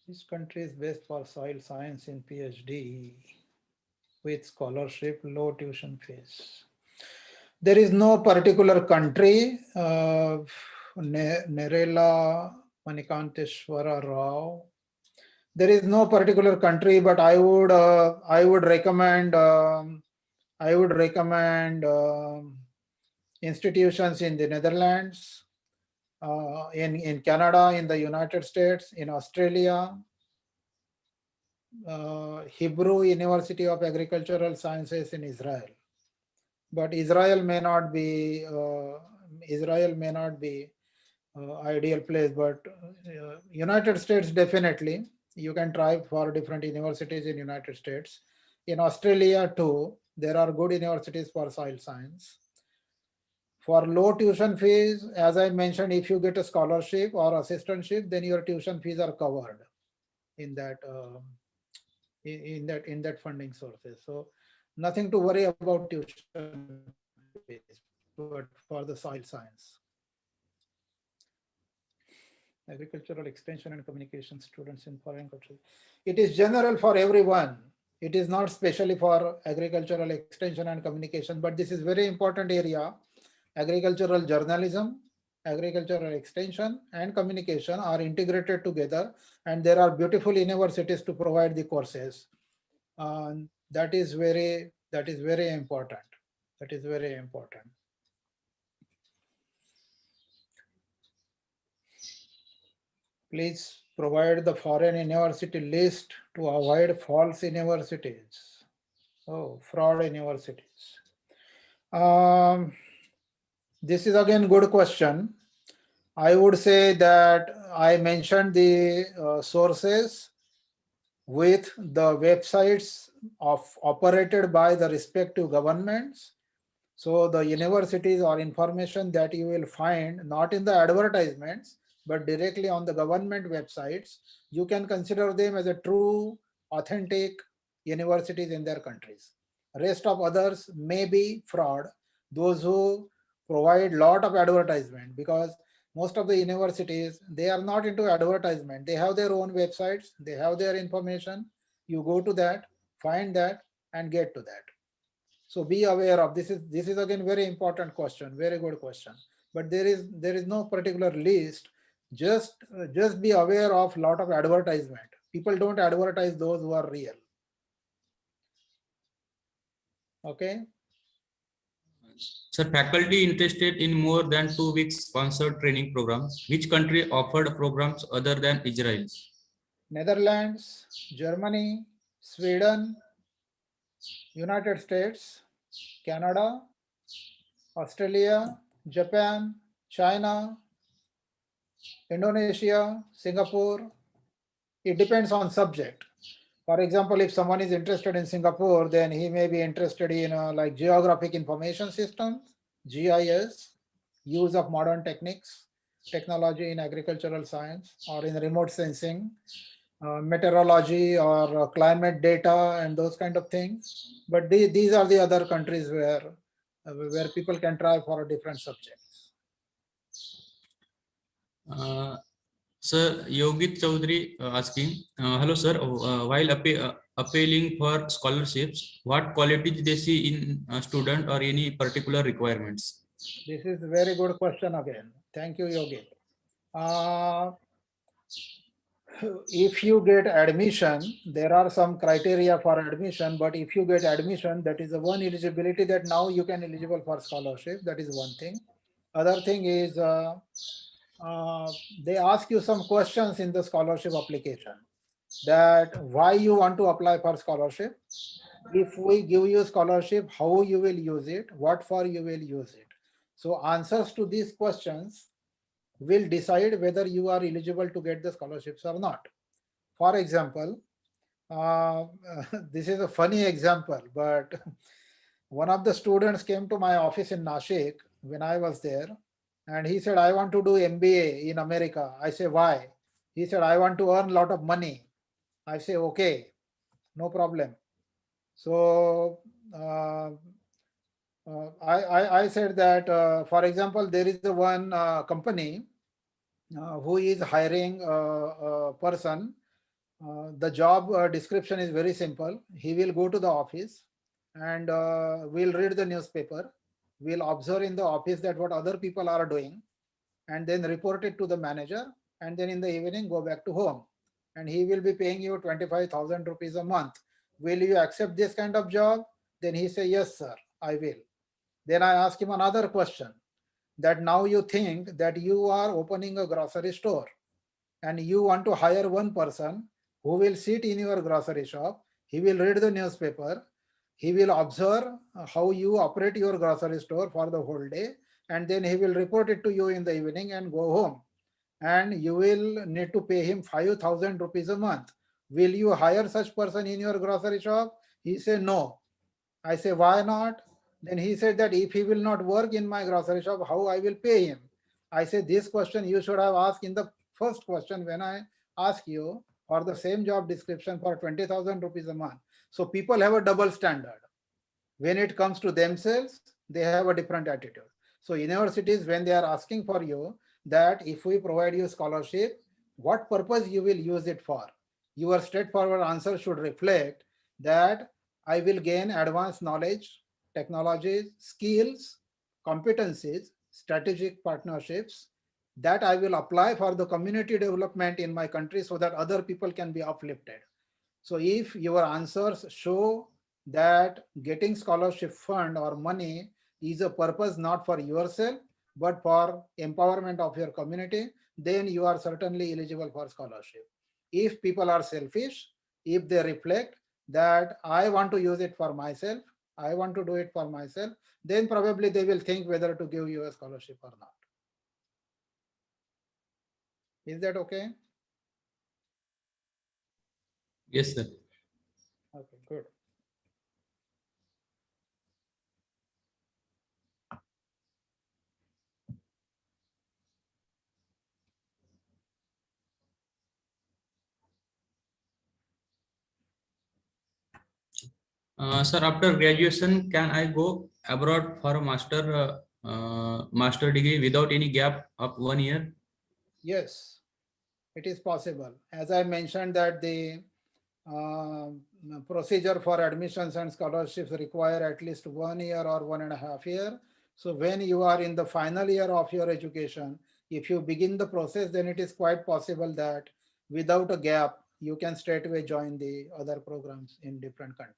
This country is best for soil science in PhD with scholarship, low tuition fees. There is no particular country. Nerela Manikanteshwara Rao. There is no particular country, but I would recommend institutions in the Netherlands, in Canada, in the United States, in Australia, Hebrew University of Agricultural Sciences in Israel. But Israel may not be ideal place, but United States definitely. You can try for different universities in United States. In Australia too, there are good universities for soil science. For low tuition fees, as I mentioned, if you get a scholarship or assistantship, then your tuition fees are covered in that funding sources. So nothing to worry about tuition fees, but for the soil science. Agricultural extension and communication students in foreign countries. It is general for everyone. It is not specially for agricultural extension and communication, but this is very important area. Agricultural journalism, agricultural extension and communication are integrated together, and there are beautiful universities to provide the courses. That is very important. That is very important. Please provide the foreign university list to avoid false universities. Oh, fraud universities. This is again good question. I would say that I mentioned the sources with the websites operated by the respective governments. So the universities or information that you will find not in the advertisements, but directly on the government websites, you can consider them as a true, authentic universities in their countries. Rest of others may be fraud, those who provide lot of advertisement, because most of the universities, they are not into advertisement. They have their own websites, they have their information. You go to that, find that, and get to that. So be aware of this. Is again very important question, very good question. But there is no particular list. Just be aware of lot of advertisement. People don't advertise those who are real. Okay. Sir, faculty interested in more than 2 weeks sponsored training program. Which country offered programs other than Israel? Netherlands, Germany, Sweden, United States, Canada, Australia, Japan, China, Indonesia, Singapore. It depends on subject. For example, if someone is interested in Singapore, then he may be interested in like geographic information systems, GIS, use of modern technology in agricultural science or in remote sensing, meteorology or climate data and those kind of things. But these are the other countries where people can try for different subjects. Sir, Yogit Chaudhary asking, hello sir, while appealing for scholarships, what qualities they see in a student or any particular requirements? This is a very good question again. Thank you, Yogit. If you get admission, there are some criteria for admission, but if you get admission, that is the one eligibility that now you can eligible for scholarship. That is one thing. Other thing is they ask you some questions in the scholarship application, that why you want to apply for scholarship. If we give you scholarship, how you will use it, what for you will use it. So answers to these questions will decide whether you are eligible to get the scholarships or not. For example, this is a funny example, but one of the students came to my office in Nashik when I was there, and he said, I want to do MBA in America. I say, why? He said, I want to earn a lot of money. I say, okay, no problem. So I said that, for example, there is one company who is hiring a person. The job description is very simple. He will go to the office and we'll read the newspaper. We'll observe in the office that what other people are doing, and then report it to the manager, and then in the evening go back to home. And he will be paying you 25,000 rupees a month. Will you accept this kind of job? Then he say, yes, sir, I will. Then I ask him another question, that now you think that you are opening a grocery store and you want to hire one person who will sit in your grocery shop. He will read the newspaper. He will observe how you operate your grocery store for the whole day, and then he will report it to you in the evening and go home. And you will need to pay him 5,000 rupees a month. Will you hire such person in your grocery shop? He said no. I say, why not? Then he said that if he will not work in my grocery shop, how I will pay him? I say, this question you should have asked in the first question when I ask you for the same job description for 20,000 rupees a month. So people have a double standard. When it comes to themselves, they have a different attitude. So universities, when they are asking for you that if we provide you scholarship, what purpose you will use it for? Your straightforward answer should reflect that I will gain advanced knowledge, technologies, skills, competencies, strategic partnerships that I will apply for the community development in my country so that other people can be uplifted. So if your answers show that getting scholarship fund or money is a purpose not for yourself, but for empowerment of your community, then you are certainly eligible for scholarship. If people are selfish, if they reflect that I want to use it for myself, I want to do it for myself, then probably they will think whether to give you a scholarship or not. Is that okay? Yes, sir. Okay, good. Sir, after graduation, can I go abroad for a master degree without any gap of 1 year? Yes, it is possible. As I mentioned that the uh, procedure for admissions and scholarships require at least 1 year or 1.5 years. So when you are in the final year of your education, if you begin the process, then it is quite possible that without a gap, you can straight away join the other programs in different countries.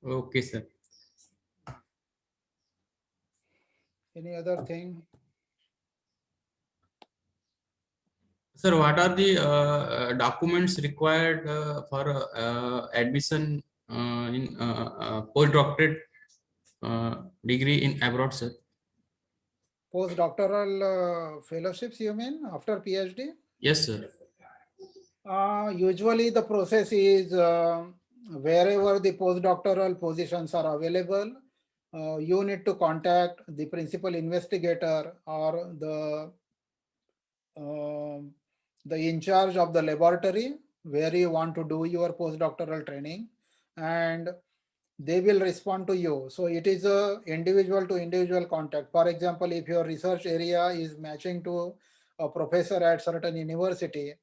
Okay, sir. Any other thing? Sir, what are the documents required for admission in postdoctorate degree in abroad, sir? Postdoctoral fellowships, you mean, after PhD? Yes, sir. Usually the process is wherever the postdoctoral positions are available, you need to contact the principal investigator or um the in charge of the laboratory where you want to do your postdoctoral training, and they will respond to you. So it is a individual to individual contact. For example, if your research area is matching to a professor at certain university,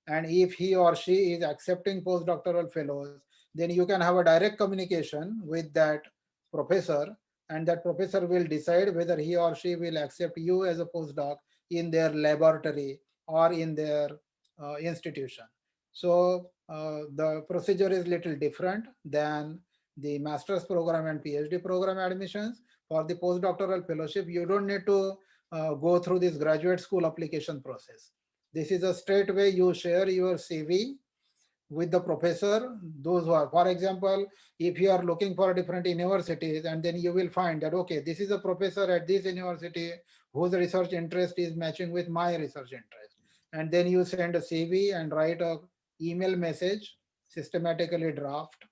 and if he or she is accepting postdoctoral fellows, then you can have a direct communication with that professor, and that professor will decide whether he or she will accept you as a postdoc in their laboratory or in their institution. So the procedure is little different than the master's program and PhD program admissions. For the postdoctoral fellowship, you don't need to go through this graduate school application process. This is a straight way you share your CV with the professor. Those who are, for example, if you are looking for different universities, and then you will find that, okay, this is a professor at this university whose research interest is matching with my research interest. And then you send a CV and write a email message, systematically draft,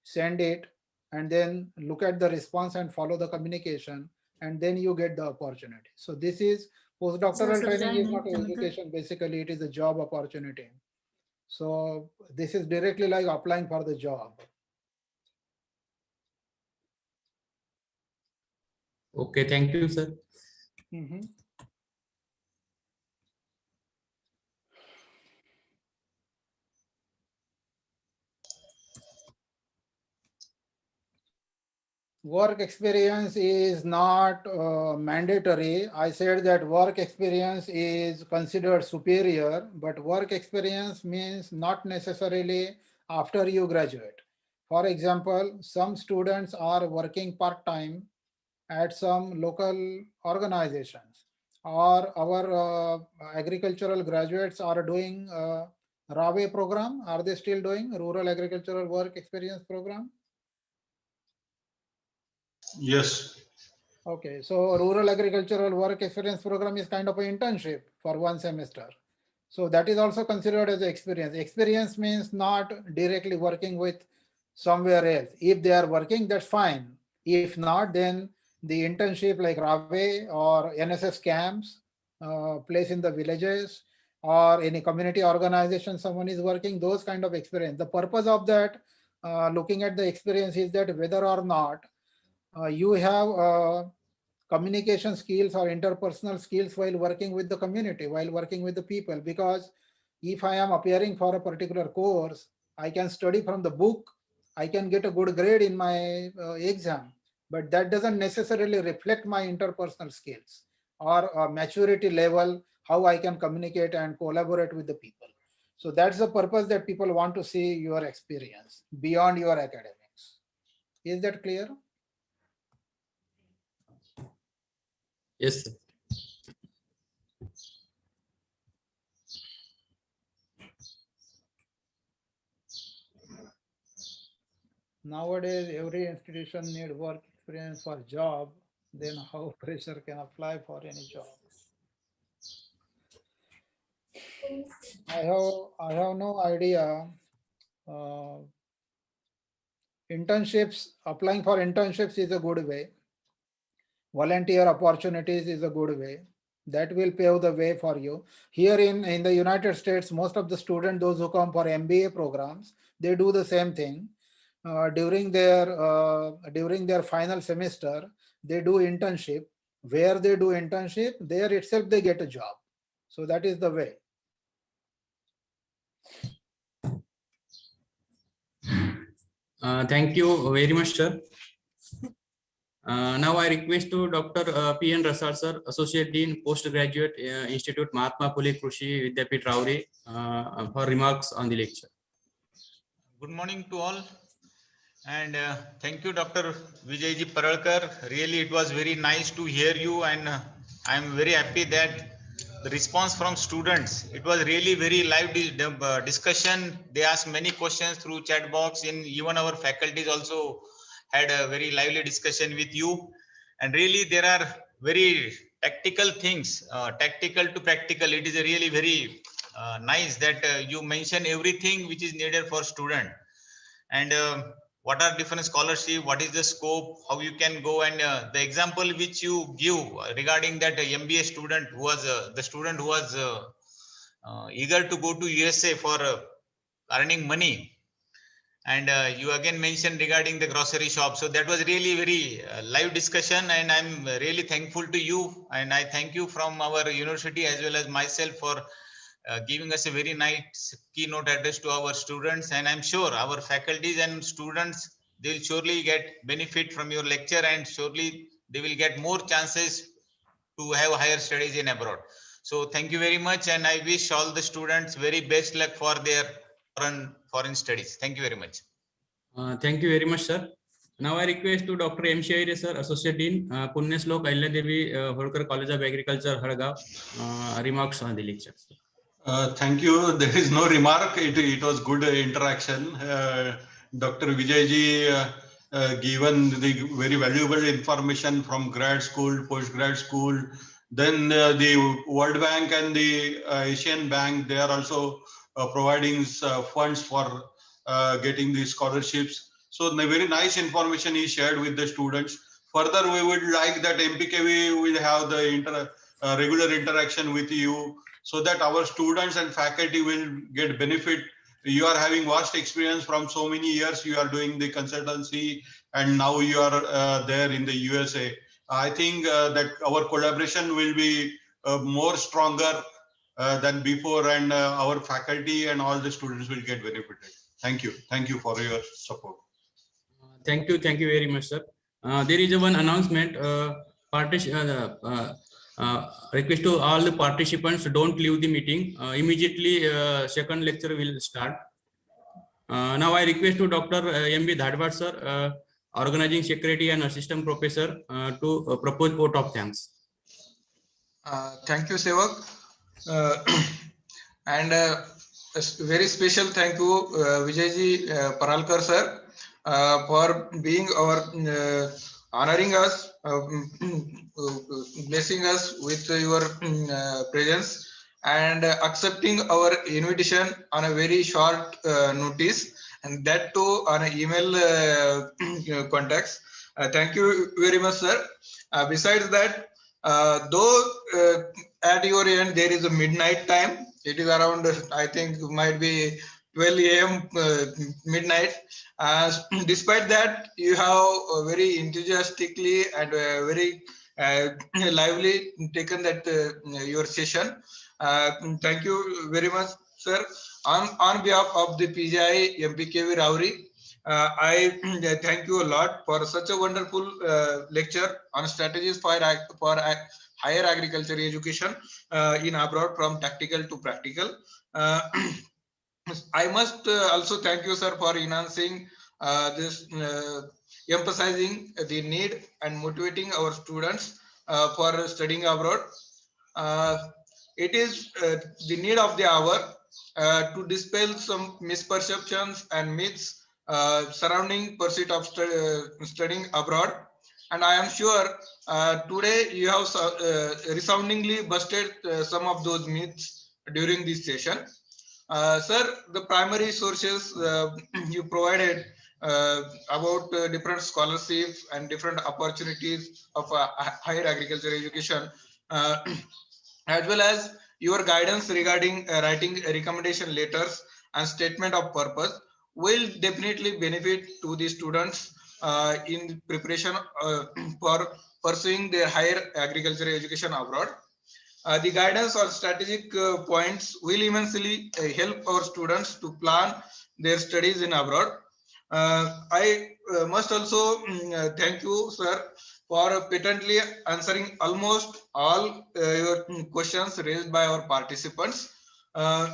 send it, and then look at the response and follow the communication, and then you get the opportunity. So this is postdoctoral training is not education, basically it is a job opportunity. So this is directly like applying for the job. Okay, thank you, sir. Mhm. Work experience is not mandatory. I said that work experience is considered superior, but work experience means not necessarily after you graduate. For example, some students are working part-time at some local organizations, or our agricultural graduates are doing RAWE program. Are they still doing rural agricultural work experience program? Yes. Okay, so rural agricultural work experience program is kind of an internship for 1 semester. So that is also considered as experience. Experience means not directly working with somewhere else. If they are working, that's fine. If not, then the internship like RAWE or NSS camps, place in the villages, or any community organization someone is working, those kind of experience. The purpose of that looking at the experience is that whether or not you have communication skills or interpersonal skills while working with the community, while working with the people. Because if I am appearing for a particular course, I can study from the book, I can get a good grade in my exam, but that doesn't necessarily reflect my interpersonal skills or maturity level, how I can communicate and collaborate with the people. So that's the purpose that people want to see your experience beyond your academics. Is that clear? Yes, sir. Nowadays, every institution need work experience for job. Then how fresher can apply for any job? I have no idea. Uh, Internships, applying for internships is a good way. Volunteer opportunities is a good way. That will pave the way for you. Here in the United States, most of the students, those who come for MBA programs, they do the same thing. During their final semester, they do internship. Where they do internship, there itself they get a job. So that is the way. Thank you very much, sir. Now I request to Dr. P.N. Rasal, sir, Associate Dean, Postgraduate Institute, Mahatma Phule Krishi Vidyapit, Rauri, for remarks on the lecture. Good morning to all. And thank you, Dr. Vijayji Paralkar. Really, it was very nice to hear you, and I am very happy that the response from students, it was really very live discussion. They asked many questions through chat box. In even our faculties also had a very lively discussion with you. And really, there are very tactical things, tactical to practical. It is really very nice that you mention everything which is needed for student. And what are different scholarship, what is the scope, how you can go, and the example which you give regarding that MBA student who was the student who was eager to go to USA for earning money. And you again mentioned regarding the grocery shop. So that was really very live discussion, and I'm really thankful to you, and I thank you from our university as well as myself for giving us a very nice keynote address to our students. And I'm sure our faculties and students, they will surely get benefit from your lecture, and surely they will get more chances to have higher studies in abroad. So thank you very much, and I wish all the students very best luck for their foreign studies. Thank you very much. Thank you very much, sir. Now I request to Dr. M. Shaire, sir, Associate Dean, Punyaslok Ahilyadevi Holkar College of Agriculture, Hadgaon, remarks on the lecture. Thank you. There is no remark. It was good interaction. Dr. Vijayji given the very valuable information from grad school, post-grad school. Then the World Bank and the Asian Bank, they are also providing funds for getting these scholarships. So the very nice information he shared with the students. Further, we would like that MPKV will have the regular interaction with you, so that our students and faculty will get benefit. You are having vast experience from so many years. You are doing the consultancy, and now you are there in the USA. I think that our collaboration will be more stronger than before, and our faculty and all the students will get benefited. Thank you. Thank you for your support. Thank you very much, sir. There is one announcement. Request to all the participants, don't leave the meeting. Immediately, second lecture will start. Now I request to Dr. M.B. Dhadwad, sir, Organizing Secretary and Assistant Professor, to propose vote of thanks. Thank you, Sevak. And a very special thank you, Vijayji Paralkar, sir, for being our honoring us, blessing us with your presence, and accepting our invitation on a very short notice, and that too on an email contacts. Thank you very much, sir. Besides that, though at your end there is a midnight time, it is around, I think might be 12 a.m. Midnight. Despite that, you have very enthusiastically and very lively taken that your session. Thank you very much, sir. On behalf of the PGI MPKV Rauri, I thank you a lot for such a wonderful lecture on strategies for higher agriculture education in abroad from tactical to practical. I must also thank you, sir, for enhancing this, emphasizing the need and motivating our students for studying abroad. Uh, it is the need of the hour to dispel some misperceptions and myths surrounding pursuit of studying abroad. And I am sure today you have resoundingly busted some of those myths during this session. Sir, the primary sources you provided about different scholarships and different opportunities of higher agriculture education, uh, as well as your guidance regarding writing recommendation letters and statement of purpose will definitely benefit to the students in preparation for pursuing their higher agriculture education abroad. The guidance or strategic points will immensely help our students to plan their studies in abroad. I must also thank you, sir, for patently answering almost all your questions raised by our participants. Uh,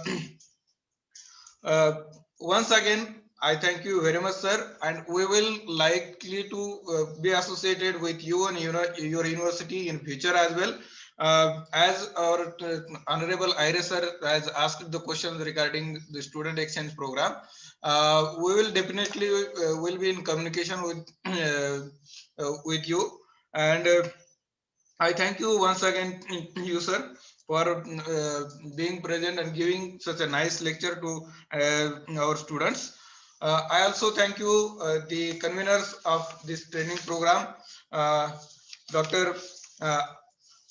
uh, Once again, I thank you very much, sir, and we will likely to be associated with you and your university in future as well. As our Honorable Iris sir has asked the questions regarding the student exchange program, we will definitely will be in communication with you, and I thank you once again, you sir, for being present and giving such a nice lecture to our students. I also thank you, the conveners of this training program, Dr. Uh,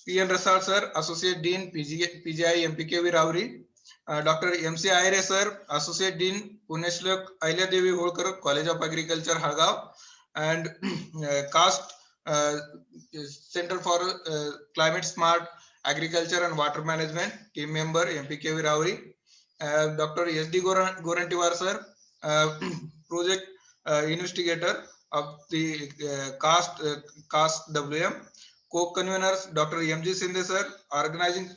P.N. Rasal sir, Associate Dean, PGI MPKV Rauri, Dr. M.C. Aire sir, Associate Dean, Puneshlok Ailya Devi Holkar, College of Agriculture, Hargav, and CAST, uh, Center for Climate Smart Agriculture and Water Management, team member MPKV Rauri, Dr. S.D. Gorantiwar sir, project investigator of the CAST WM, co-conveners Dr. M.G. Sindhe sir, organizing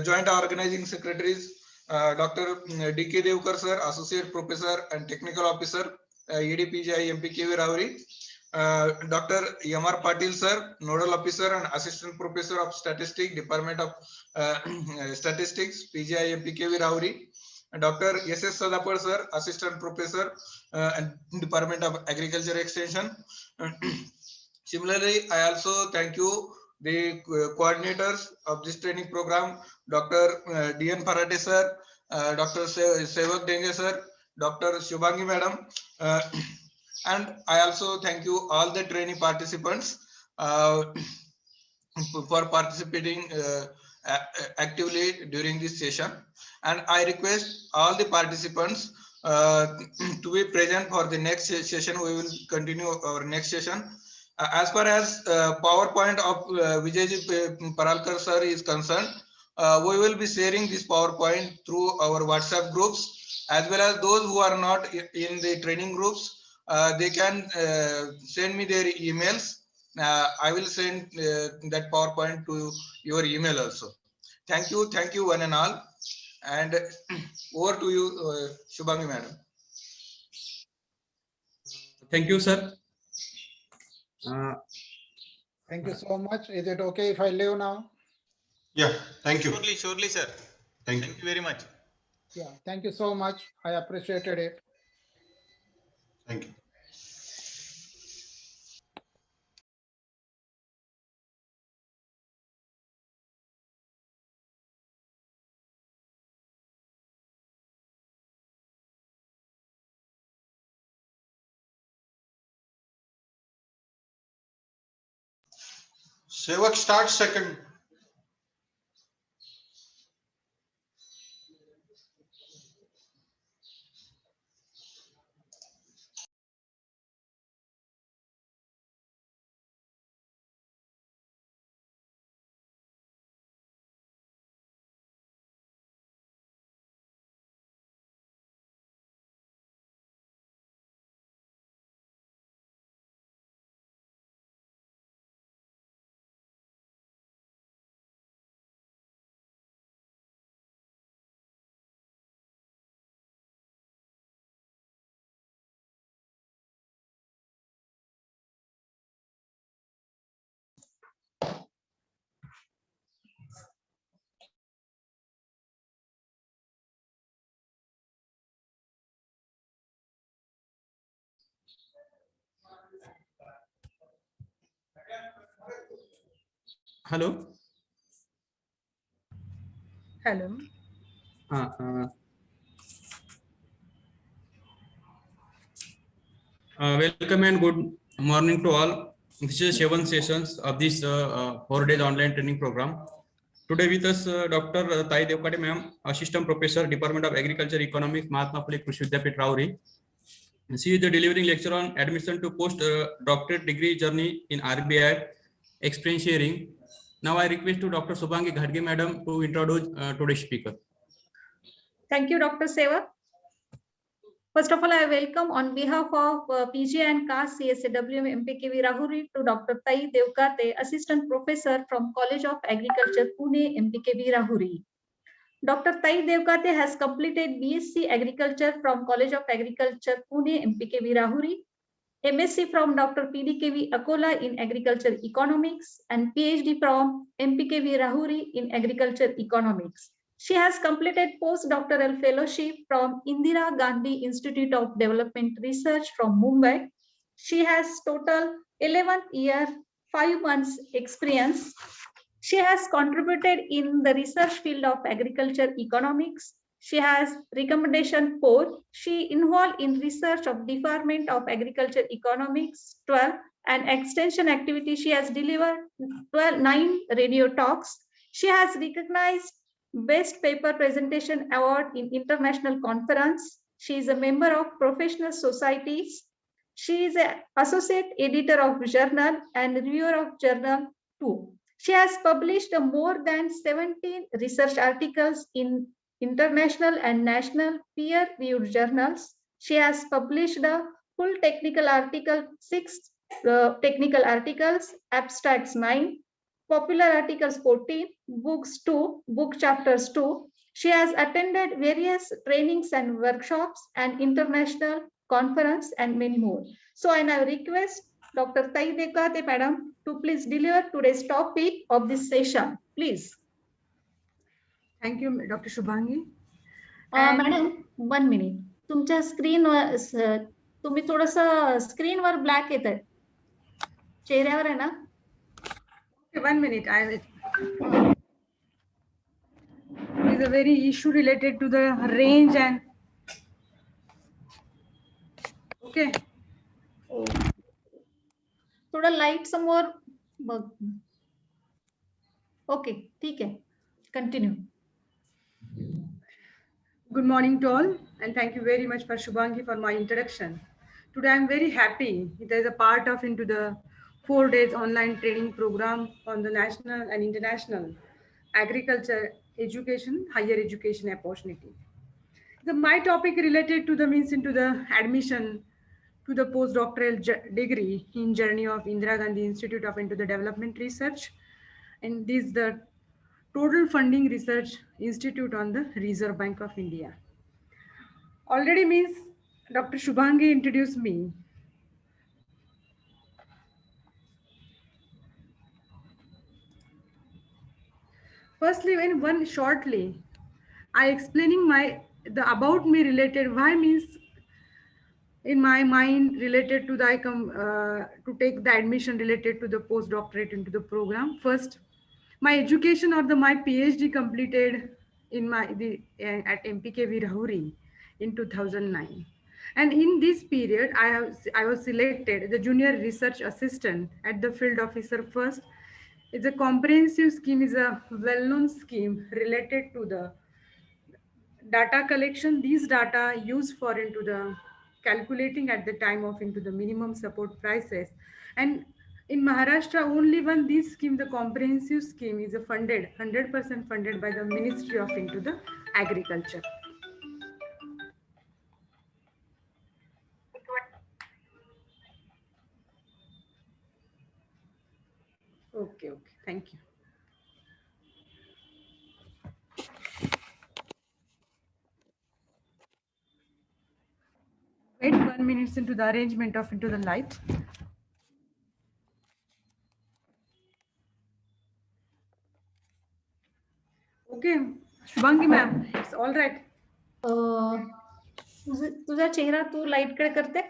joint organizing secretaries Dr. D.K. Devkar sir, associate professor and technical officer, EDPGI MPKV Rauri, Dr. M.R. Patil sir, nodal officer and assistant professor of statistics, Department of Statistics, PGI MPKV Rauri, Dr. S.S. Sadapar sir, assistant professor and Department of Agriculture Extension. Similarly, I also thank you, the coordinators of this training program, Dr. D.N. Farate sir, Dr. Sevak Denge sir, Dr. Shubhangi madam, and I also thank you all the training participants for participating actively during this session. And I request all the participants to be present for the next session. We will continue our next session. As far as PowerPoint of Vijayji Paralkar sir is concerned, we will be sharing this PowerPoint through our WhatsApp groups, as well as those who are not in the training groups. They can send me their emails. I will send that PowerPoint to your email also. Thank you one and all. And over to you, Shubhangi madam. Thank you, sir. Thank you so much. Is it okay if I leave now? Yeah, thank you. Surely, sir. Thank you. Thank you very much. Yeah, thank you so much. I appreciated it. Thank you. Sevak start second. Hello. Hello. Welcome and good morning to all. This is 7 sessions of this 4 days online training program. Today with us Dr. Tai Devkate ma'am, Assistant Professor, Department of Agriculture Economics, Mahatma Phule Krishi Vidyapith, Rauri. She is the delivering lecture on admission to post doctorate degree journey in RBI, experience sharing. Now I request to Dr. Subhangi Ghadge madam to introduce today's speaker. Thank you, Dr. Seva. First of all, I welcome on behalf of PG and CAS CSAWM MPKV Rahuri to Dr. Tai Devkate, Assistant Professor from College of Agriculture, Pune, MPKV Rahuri. Dr. Tai Devkate has completed BSc Agriculture from College of Agriculture, Pune, MPKV Rahuri, MSc from Dr. PDKV Akola in Agriculture Economics, and PhD from MPKV Rahuri in Agriculture Economics. She has completed postdoctoral fellowship from Indira Gandhi Institute of Development Research from Mumbai. She has total 11th year, 5 months experience. She has contributed in the research field of agriculture economics. She has recommendation 4. She involved in research of Department of Agriculture Economics 12 and extension activity. She has delivered 9 radio talks. She has recognized Best Paper Presentation Award in International Conference. She is a member of professional societies. She is an associate editor of journal and reviewer of journal too. She has published more than 17 research articles in international and national peer-reviewed journals. She has published the full technical article 6 technical articles, abstracts 9, popular articles 14, books 2, book chapters 2. She has attended various trainings and workshops and international conference and many more. So I now request Dr. Tai Devkate madam to please deliver today's topic of this session, please. Thank you, Dr. Shubhangi. Madam, 1 minute. तुमच्या screen तुम्ही थोडंसं स्क्रीनवर black येत आहे चेहऱ्यावर आहे ना. Okay, 1 minute. It is a very issue related to the range and okay. थोडं लाईट समोर बघ. ओके ठीक आहे, continue. Good morning to all, and thank you very much for Shubhangi for my introduction. Today I am very happy it is a part of into the 4 days online training program on the national and international agriculture education, higher education opportunity. My topic related to the means into the admission to the postdoctoral degree in journey of Indira Gandhi Institute of into the Development Research, and this is the total funding research institute on the Reserve Bank of India. Already means Dr. Shubhangi introduced me. Firstly, when one shortly, I explaining the about me related why means in my mind related to the to take the admission related to the postdoctorate into the program. First, my education or my PhD completed in at MPKV Rahuri in 2009, and in this period I was selected the junior research assistant at the field officer first. It's a comprehensive scheme, is a well-known scheme related to the data collection. These data used for into the calculating at the time of into the minimum support prices, and in Maharashtra only one this scheme, the comprehensive scheme, is funded 100% funded by the Ministry of into the Agriculture. Okay, thank you. Wait 1 minute into the arrangement of into the light. Okay, Shubhangi ma'am, it's all right. तुझा चेहरा तू light कडे करते.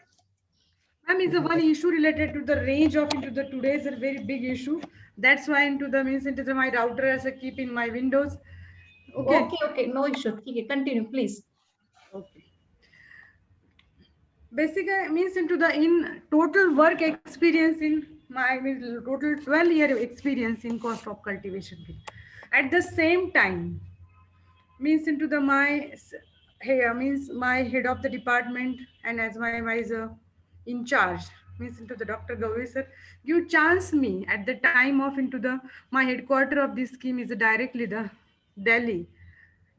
Ma'am, is the one issue related to the range of into the today's a very big issue. That's why into the means into the my router as I keep in my windows. Okay. Okay, no issue. Okay, continue, please. Okay. Basically means into the in total work experience in my means total 12-year experience in cost of cultivation field. At the same time, means into the my here means my head of the department and as my advisor in charge means into the Dr. Gauri sir give chance me at the time of into the my headquarter of this scheme is directly the Delhi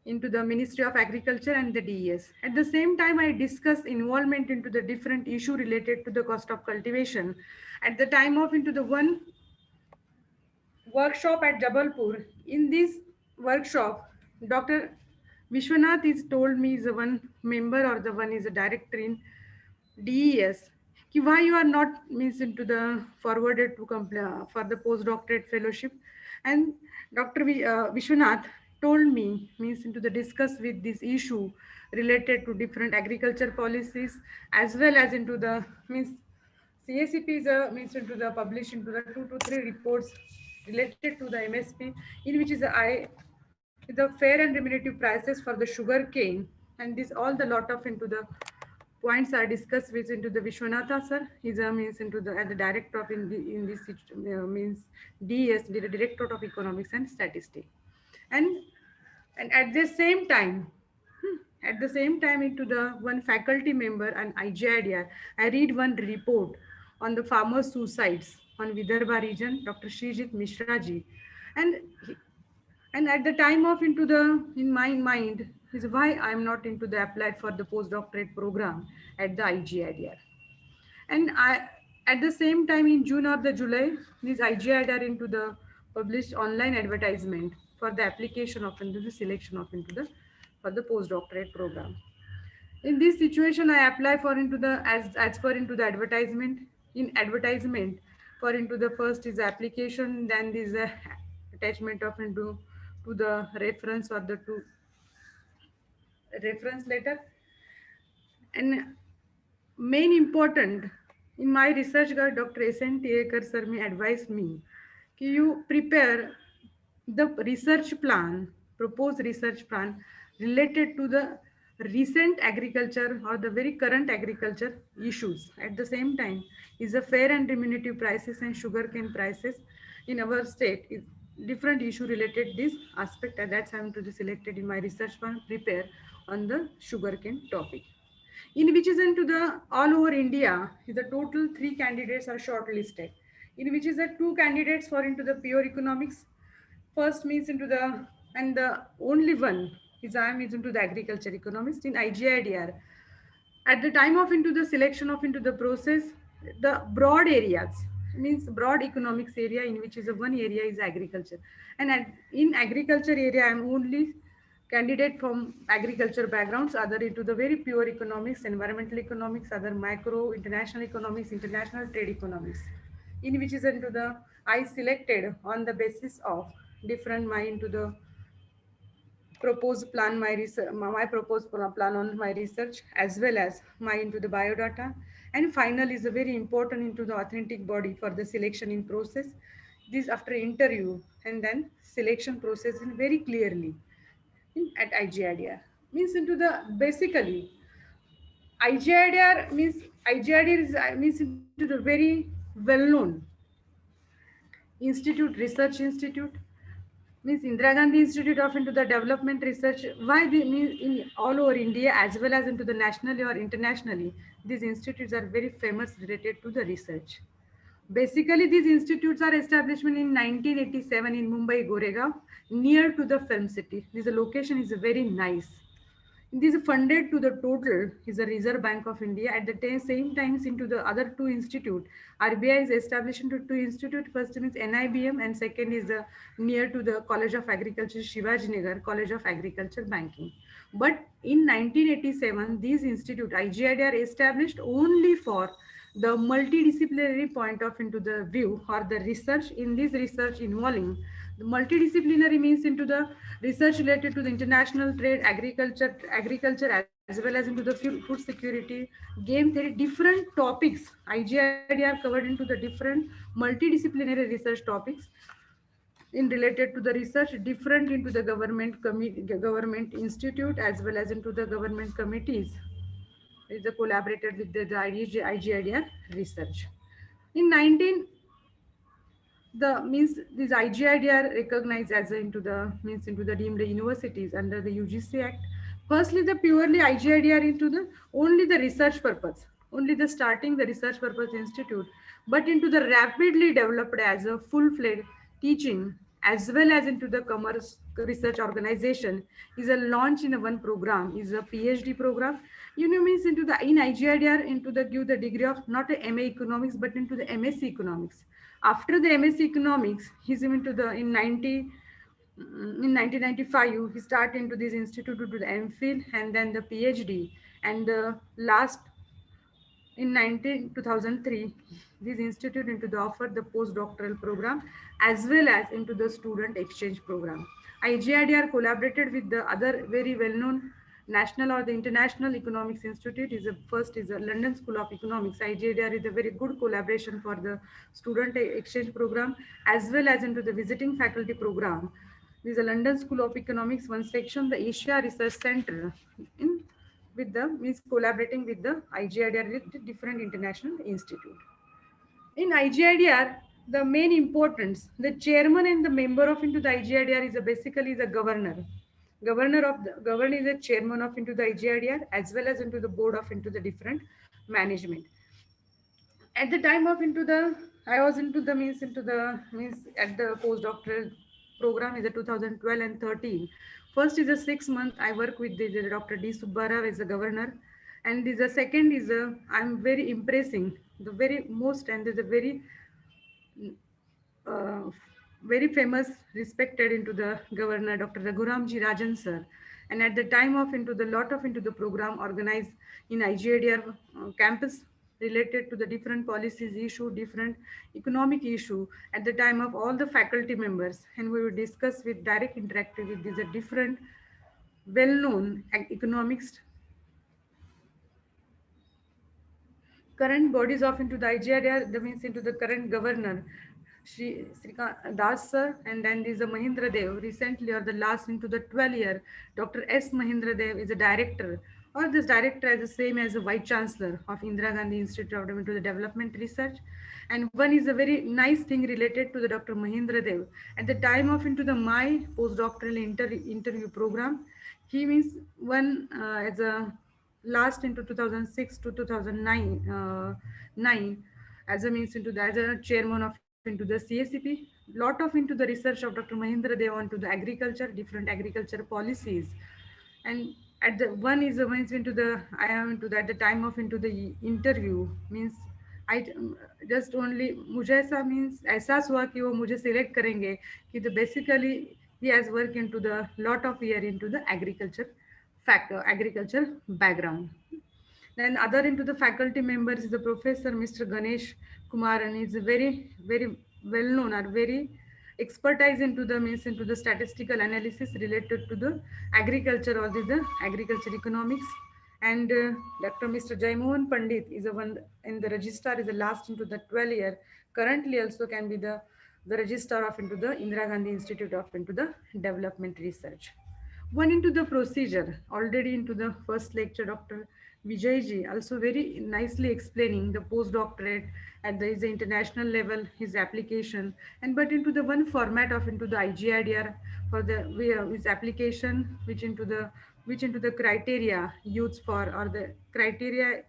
into the Ministry of Agriculture and the DES. At the same time, I discuss involvement into the different issue related to the cost of cultivation. At the time of into the one workshop at Jabalpur. In this workshop, Dr. Vishwanath is told me is the one member or the one is a director in DES. Ki why you are not means into the forwarded to for the postdoctorate fellowship, and Dr. Vishwanath told me means into the discuss with this issue related to different agriculture policies as well as into the means CACP is a means into the publish into the 2 to 3 reports related to the MSP, in which is the fair and remunerative prices for the sugar cane, and this all the lot of into the points are discussed with into the Vishwanatha sir. He's a means into the at the director of in this means DES, the Directorate of Economics and Statistics, and at the same time. At the same time, into the one faculty member and IGIDR, I read one report on the farmer suicides on Vidarbha region, Dr. Srijit Mishra ji, and and at the time of into the in my mind is why I'm not into the applied for the postdoctorate program at the IGIDR. And I at the same time in June or the July, this IGIDR into the published online advertisement for the application of into the selection of into the for the postdoctorate program. In this situation, I apply for into the as per into the advertisement. In advertisement, for into the first is application, then this attachment of into to the reference or the to reference letter, and main important in my research guide, Dr. S.N. Tiekar sir me advised me कि you prepare the research plan, proposed research plan related to the recent agriculture or the very current agriculture issues. At the same time, is the fair and remunerative prices and sugarcane prices in our state is different issue related this aspect, and that's I'm to be selected in my research plan prepare on the sugarcane topic, in which is into the all over India, the total 3 candidates are shortlisted, in which is the 2 candidates for into the pure economics. First means into the, and the only one is I am is into the agriculture economist in IGIDR. At the time of into the selection of into the process, the broad areas means broad economics area in which is a one area is agriculture, and in agriculture area I am only candidate from agriculture backgrounds, other into the very pure economics, environmental economics, other macro, international economics, international trade economics, in which is into the I selected on the basis of different my into the proposed plan my research, my proposed plan on my research as well as my into the biodata, and final is a very important into the authentic body for the selection in process. This after interview and then selection process in very clearly at IGIDR means into the basically IGIDR means IGIDR is means into the very well known institute, research institute, means Indira Gandhi Institute of into the development research. Why they mean in all over India as well as into the nationally or internationally, these institutes are very famous related to the research. Basically, these institutes are established in 1987 in Mumbai, Goregaon, near to the film city. This location is very nice. This is funded to the total is the Reserve Bank of India. At the same times into the other 2 institute, RBI is established into 2 institute. First is NIBM and second is the near to the College of Agriculture, Shivaji Nagar, College of Agriculture Banking. But in 1987, these institute IGID are established only for the multidisciplinary point of into the view or the research in this research involving The multidisciplinary means into the research related to the international trade, agriculture as well as into the food security, game theory, different topics. IGID are covered into the different multidisciplinary research topics in related to the research, different into the government institute as well as into the government committees. Is collaborated with the IGIDR research. In 19 the means these IGID are recognized as into the means into the deemed universities under the UGC Act. Firstly, the purely IGID are into the only the research purpose, only the starting the research purpose institute, but into the rapidly developed as a full-fledged teaching as well as into the commerce research organization is a launch in a one program is a PhD program. You know means into the in IGIDR into the give the degree of not a MA economics but into the MSc economics. After the MSc economics, he's into the in 1995 he started into this institute to do the MPhil and then the PhD, and the last in 2003 this institute into the offer the postdoctoral program as well as into the student exchange program. IGIDR collaborated with the other very well-known national or the international economics institute is a first is a London School of Economics. IGIDR is a very good collaboration for the student exchange program as well as into the visiting faculty program. There is a London School of Economics one section, the Asia Research Center in with the means collaborating with the IGIDR with different international institute. In IGIDR, the main importance, the chairman and the member of into the IGIDR is basically the governor. Governor is the chairman of into the IGIDR as well as into the board of into the different management. At the time of into the I was into the means at the postdoctoral program is a 2012 and 13. First is a 6 month I work with the Dr. D. Subbarao as a governor, and the second is a I'm very impressing the very most and the very uh, very famous, respected into the governor, Dr. Raghuramji Rajan sir. And at the time of into the lot of into the program organized in IGIDR campus related to the different policies issue, different economic issue at the time of all the faculty members. And we will discuss with direct interactive with these different well-known economics current bodies of into the IGIDR, that means into the current governor, Shri Das sir, and then there is a Mahindra Dev recently or the last into the 12 year, Dr. S. Mahindra Dev is a director, or this director is the same as the Vice Chancellor of Indira Gandhi Institute of into the Development Research. And one is a very nice thing related to the Dr. Mahindra Dev. At the time of into the my postdoctoral interview program, he means one as a last into 2006 to 2009 as a means into the as a chairman of into the CACP, lot of into the research of Dr. Mahindra Dev onto the agriculture, different agriculture policies. And at the one is the means into the I am into that the time of into the interview means I just only मुझे ऐसा means एहसास हुआ कि वो मुझे select करेंगे कि the basically he has worked into the lot of year into the agriculture agriculture background. Then other into the faculty members is the professor Mr. Ganesh Kumar, and he's a very well known or very expertise into the means into the statistical analysis related to the agriculture or the agriculture economics. And Dr. Mr. Jaimohan Pandit is the one in the registrar is the last into the 12 year. Currently also can be the registrar of into the Indira Gandhi Institute of into the Development Research. One into the procedure already into the first lecture, Dr. Vijayji also very nicely explaining the postdoctorate at the international level, his application, and but into the one format of into the IGIDR for the his application, which into the criteria used for or the criteria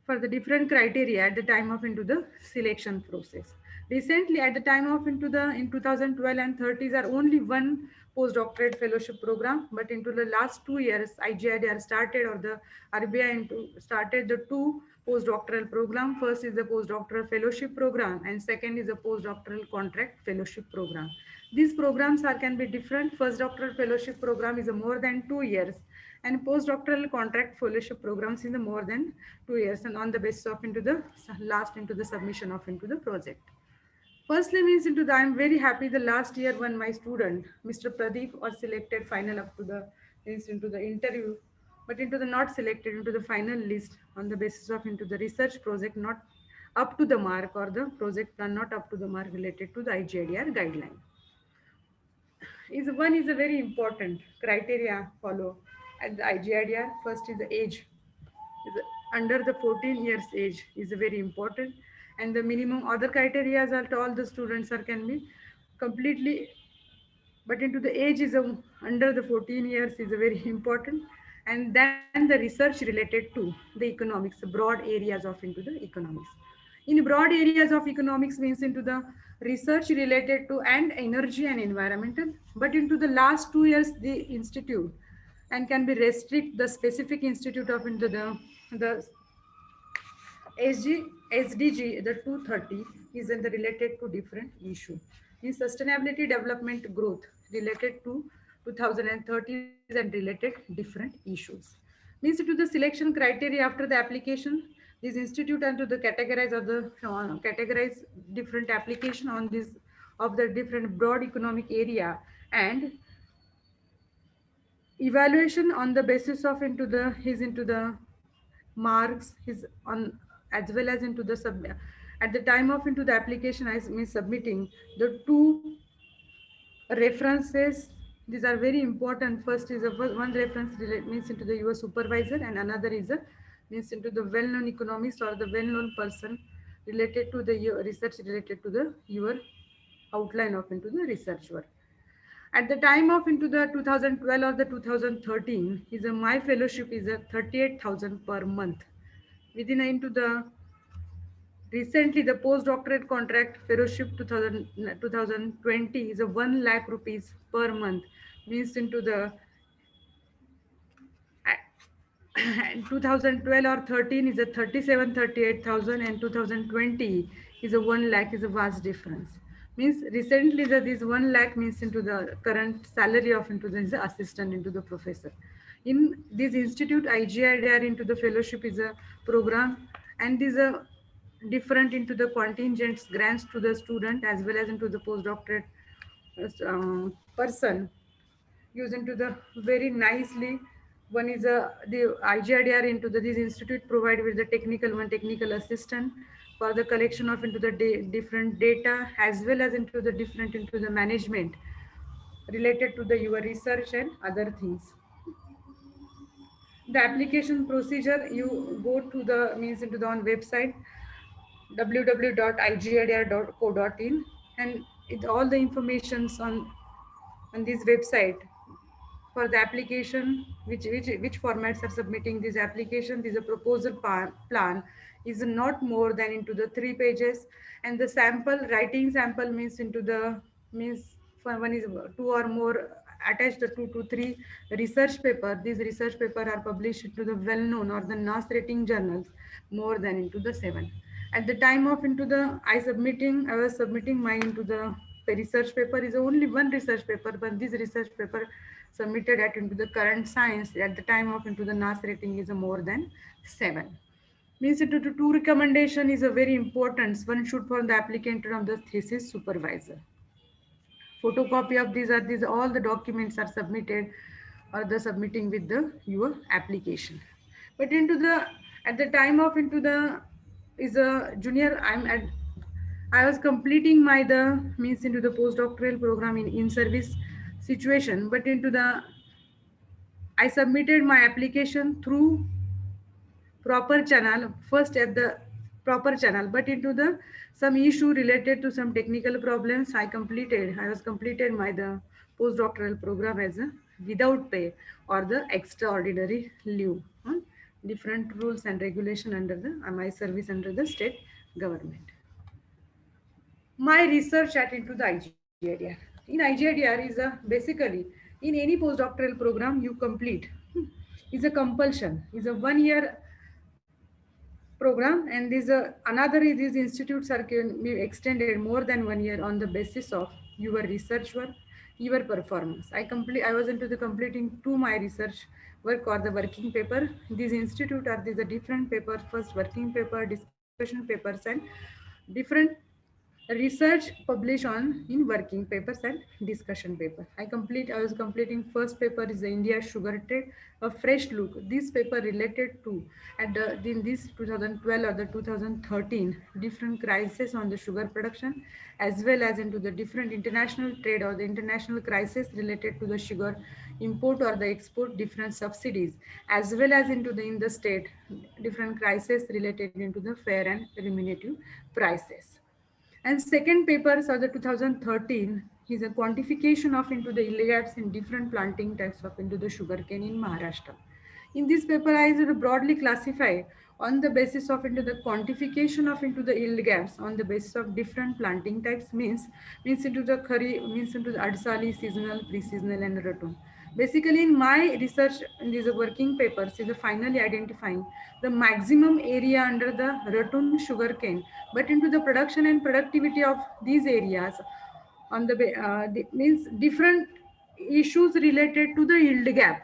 for the different criteria at the time of into the selection process. Recently, at the time of into the in 2012 and 30s are only one postdoctorate fellowship program, but into the last 2 years, IGIDR started or the RBI into started the two postdoctoral program. First is the postdoctoral fellowship program, and second is the postdoctoral contract fellowship program. These programs are can be different. First doctoral fellowship program is a more than 2 years, and postdoctoral contract fellowship programs in the more than 2 years, and on the basis of into the last into the submission of into the project. Firstly means into the, I'm very happy the last year when my student, Mr. Pradeep, was selected final up to the, means into the interview, but into the not selected into the final list on the basis of into the research project not up to the mark, or the project plan not up to the mark related to the IGIDR guideline. Is one is a very important criteria follow at the IGIDR. First is the age. Is under the 14 years age is very important, and the minimum other criteria are all the students are can be completely, but into the age is under the 14 years is a very important, and then the research related to the economics, broad areas of into the economics. In broad areas of economics means into the research related to and energy and environmental, but into the last 2 years the institute and can be restrict the specific institute of into the SDG, the 230 is in the related to different issue. In sustainability development growth related to 2030s and related different issues. Means to the selection criteria after the application, this institute and to the categorize of the categorize different application on this of the different broad economic area, and evaluation on the basis of into the his into the marks is on, as well as into the sub at the time of into the application I mean submitting the two references. These are very important. First is a one reference means into the your supervisor, and another is a means into the well-known economist or the well-known person related to the your research related to the your outline of into the research work. At the time of into the 2012 or the 2013 is a my fellowship is a 38,000 per month. Within into the recently the postdoctorate contract fellowship 2020 is a 1 lakh rupees per month, means into the 2012 or 13 is a 38,000, and 2020 is a 1 lakh, is a vast difference. Means recently that this 1 lakh means into the current salary of into the assistant into the professor. In this institute, IGIDR into the fellowship is a program, and these are different into the contingents grants to the student as well as into the postdoctorate person used into the very nicely. One is the IGIDR into the this institute provide with the technical assistant for the collection of into the different data as well as into the different into the management related to the your research and other things. The application procedure, you go to the means into the on website www.igidr.co.in, and it all the informations on this website for the application, which formats are submitting this application. This is a proposal plan is not more than into the 3 pages, and the sample writing sample means into the means for one is 2 or more attached the 2 to 3 research paper. These research paper are published into the well-known or the NAS rating journals more than into the 7. At the time of into the I was submitting my into the research paper is only one research paper, but this research paper submitted at into the current science at the time of into the NAS rating is a more than 7. Means into the 2 recommendation is a very important. One should for the applicant of the thesis supervisor. Photocopy of these all the documents are submitted or the submitting with the your application. But into the at the time of into the is a junior, I was completing my the means into the postdoctoral program in service situation, but into the I submitted my application through proper channel first at the proper channel, but into the some issue related to some technical problems I was completed my the postdoctoral program as a without pay or the extraordinary leave, different rules and regulation under the my service under the state government. My research at into the IGIDR. In IGIDR is a basically in any postdoctoral program you complete is a compulsion, is a 1 year program, and these another is these institutes are can be extended more than 1 year on the basis of your research work, your performance. I was into the completing to my research work or the working paper. These institute are these are different papers, first working paper, discussion papers, and different research published on in working papers and discussion paper. I was completing first paper is the India Sugar Trade, a fresh look. This paper related to in this 2012 or the 2013 different crises on the sugar production, as well as into the different international trade or the international crisis related to the sugar import or the export, different subsidies, as well as into the in the state different crises related into the fair and remunerative prices. And second papers are the 2013 is a quantification of into the yield gaps in different planting types of into the sugarcane in Maharashtra. In this paper, I sort of broadly classify on the basis of into the quantification of into the yield gaps on the basis of different planting types means into the khari means into the adsali, seasonal, pre-seasonal, and ratoon. Basically, in my research in these working papers, is finally identifying the maximum area under the ratoon sugarcane, but into the production and productivity of these areas on the means different issues related to the yield gap.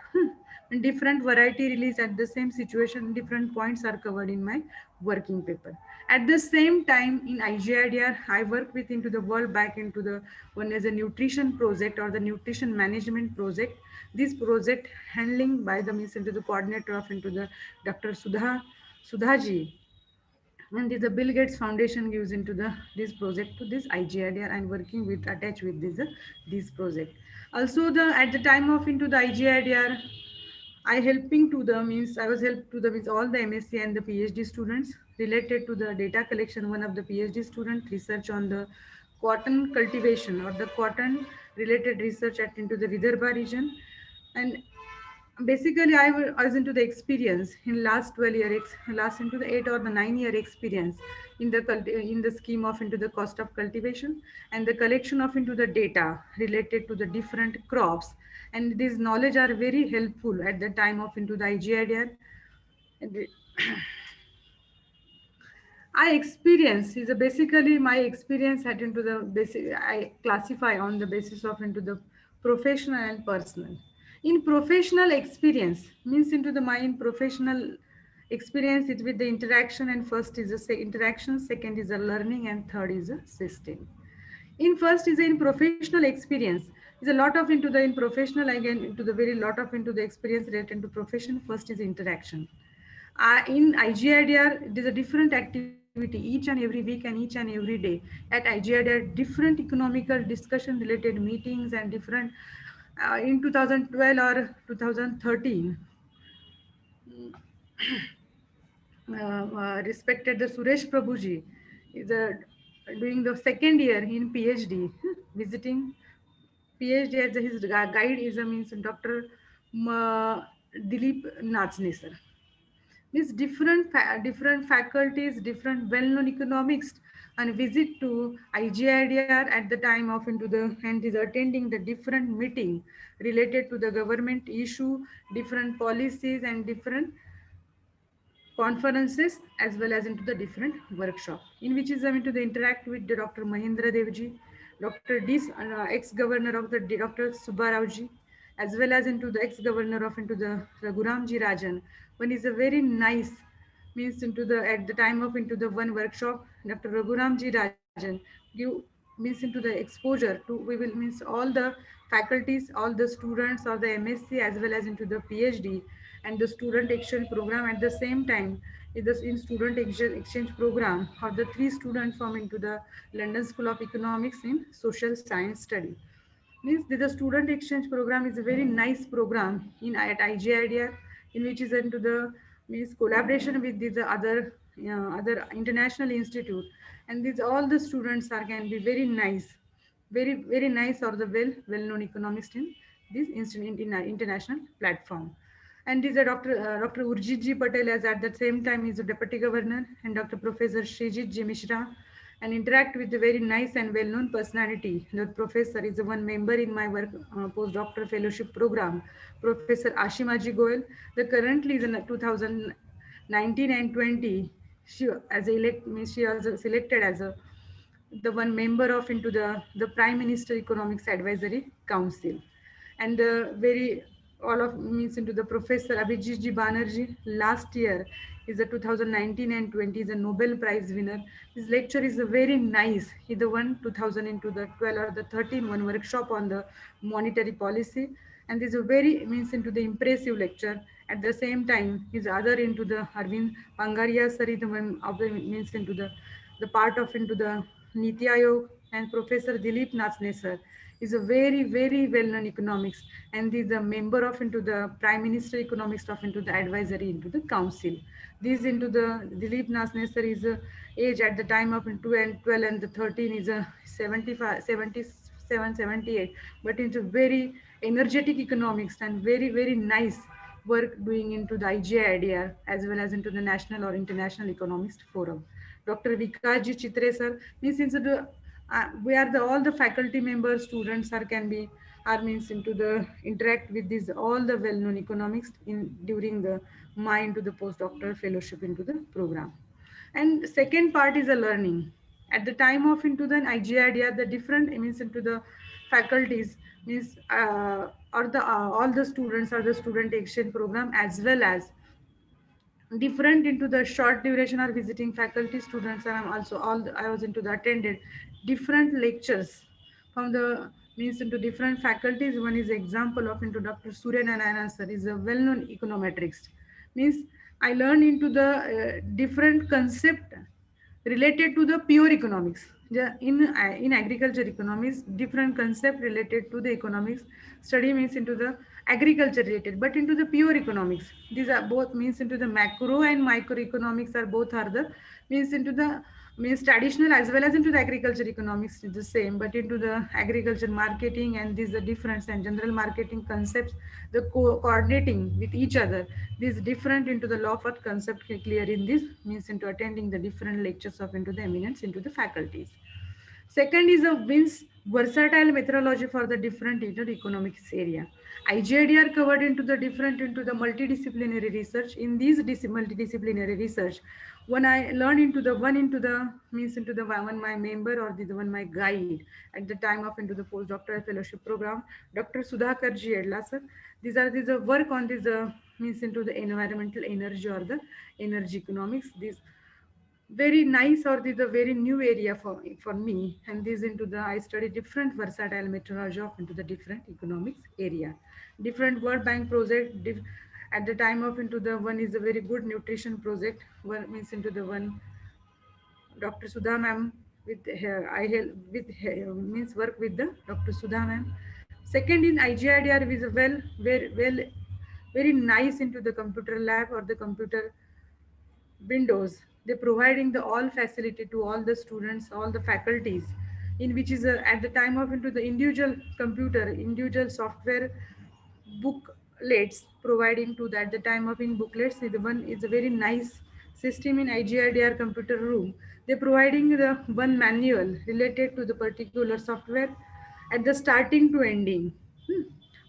And different variety release at the same situation, different points are covered in my working paper. At the same time, in IGIDR, I work with into the world back into the one as a nutrition project or the nutrition management project. This project handling by the means into the coordinator of into the Dr. Sudhaji, and the Bill Gates Foundation gives into the this project to this IGIDR and working with attached with this project. Also, the at the time of into the IGIDR, I helping to the means I was helped to the means all the MSc and the PhD students related to the data collection. One of the PhD student research on the cotton cultivation or the cotton related research at into the Vidarbha region, and basically I was into the experience in last 12 year last into the 8 or the 9 year experience in the in the scheme of into the cost of cultivation and the collection of into the data related to the different crops, and these knowledge are very helpful at the time of into the IGIDR. And I experience is a basically my experience had into the basic I classify on the basis of into the professional and personal. In professional experience means into the mind professional experience it with the interaction, and first is a interaction, second is a learning, and third is a system. In first is in professional experience is a lot of into the in professional again into the very lot of into the experience related to profession. First is interaction. In IGIDR, it is a different activity each and every week and each and every day. At IGIDR, different economical discussion related meetings and different in 2012 or 2013. Respected the Suresh Prabhuji is doing the second year in PhD, visiting PhD as his guide is a means Dr. Dilip Natsne sir. Means different faculties, different well-known economics, and visit to IGIDR at the time of into the and is attending the different meeting related to the government issue, different policies and different conferences, as well as into the different workshop in which is going to the interact with the Dr. Mahendra Devji, Dr. D, ex-governor of the Dr. Subbarao, as well as into the ex-governor of into the Raghuramji Rajan. One is a very nice means into the at the time of into the one workshop, Dr. Raghuramji Rajan give means into the exposure to we will means all the faculties, all the students or the MSc as well as into the PhD and the student exchange program at the same time. In student exchange program are the three students from into the London School of Economics in social science study. Means the student exchange program is a very nice program in at IGIDR, in which is into the means collaboration with these other international institute, and these all the students are can be very nice, very nice or the well-known economists in this international platform. And these are Dr. Urjit Ji Patel as at the same time is a deputy governor, and Dr. Professor Srijit Ji Mishra, and interact with a very nice and well-known personality. The professor is one member in my work postdoctoral fellowship program, Professor Ashimaji Goel. The currently is in 2019 and 20. She as she was selected as the one member of into the Prime Minister Economics Advisory Council, and very all of means into the Professor Abhijit Ji Banerjee. Last year is a 2019 and 20 is a Nobel Prize winner. His lecture is a very nice. He the one 2000 into the 12 or the 13 one workshop on the monetary policy, and this is a very means into the impressive lecture. At the same time, his other into the Arvind Pangaria sir is the one of the means into the part of into the Niti Aayog, and Professor Dilip Nasne sir is a very well-known economics, and is a member of into the Prime Minister economics of into the advisory into the council. This into the Dilip Nasne sir is a age at the time of 2 and 12 and the 13 is a 75, 77, 78, but it's a very energetic economics and very nice work doing into the IGI as well as into the national or international economics forum. Dr. Vikasji Chitre sir means into the we are the all the faculty members, students are can be are means into the interact with this all the well-known economics in during the my into the postdoctoral fellowship into the program. And second part is a learning. At the time of into the IGIDR, the different means into the faculties means or the all the students or the student exchange program as well as different into the short duration or visiting faculty students, and I'm also I was into the attended different lectures from the means into different faculties. One is example of into Dr. Surya Narayana sir is a well-known econometrist. Means I learned into the different concept related to the pure economics. In agriculture economics, different concept related to the economics study means into the agriculture related, but into the pure economics, these are both means into the macro and microeconomics are both are the means into the means traditional as well as into the agriculture economics is the same, but into the agriculture marketing and these are difference and general marketing concepts, the coordinating with each other, this different into the law of concept clear in this means into attending the different lectures of into the eminence into the faculties. Second is a wins versatile methodology for the different economics area. IGIDR covered into the different into the multidisciplinary research. In these multidisciplinary research, when I learned into the one into the means into the one my member or the one my guide at the time of into the postdoctoral fellowship program, Dr. Sudhakar Ji Edla sir. These are work on this means into the environmental energy or the energy economics. This very nice or this is a very new area for me, and this into the I study different versatile methodology of into the different economics area, different World Bank project at the time of into the one is a very good nutrition project, one means into the one Dr. Sudha ma'am with her I help with her, means work with the Dr. Sudha ma'am. Second in IGIDR is a very nice into the computer lab or the computer Windows. They're providing the all facility to all the students, all the faculties, in which is at the time of into the individual computer, individual software booklets providing to that the time of in booklets. The one is a very nice system in IGIDR computer room. They're providing the one manual related to the particular software at the starting to ending.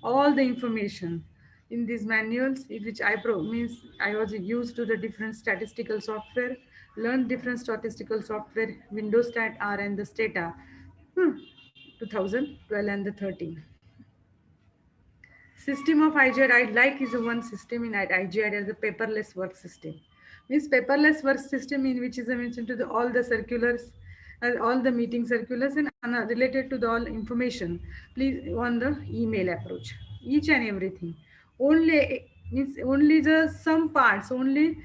All the information in these manuals in which means I was used to the different statistical software, learned different statistical software, Windows Stat R and the Stata, 2012 and the 13. System of IGID I like is one system in IGID as a paperless work system. Means paperless work system in which is mentioned to the all the circulars, all the meeting circulars and related to the all information. Please on the email approach, each and everything. Only means only the some parts only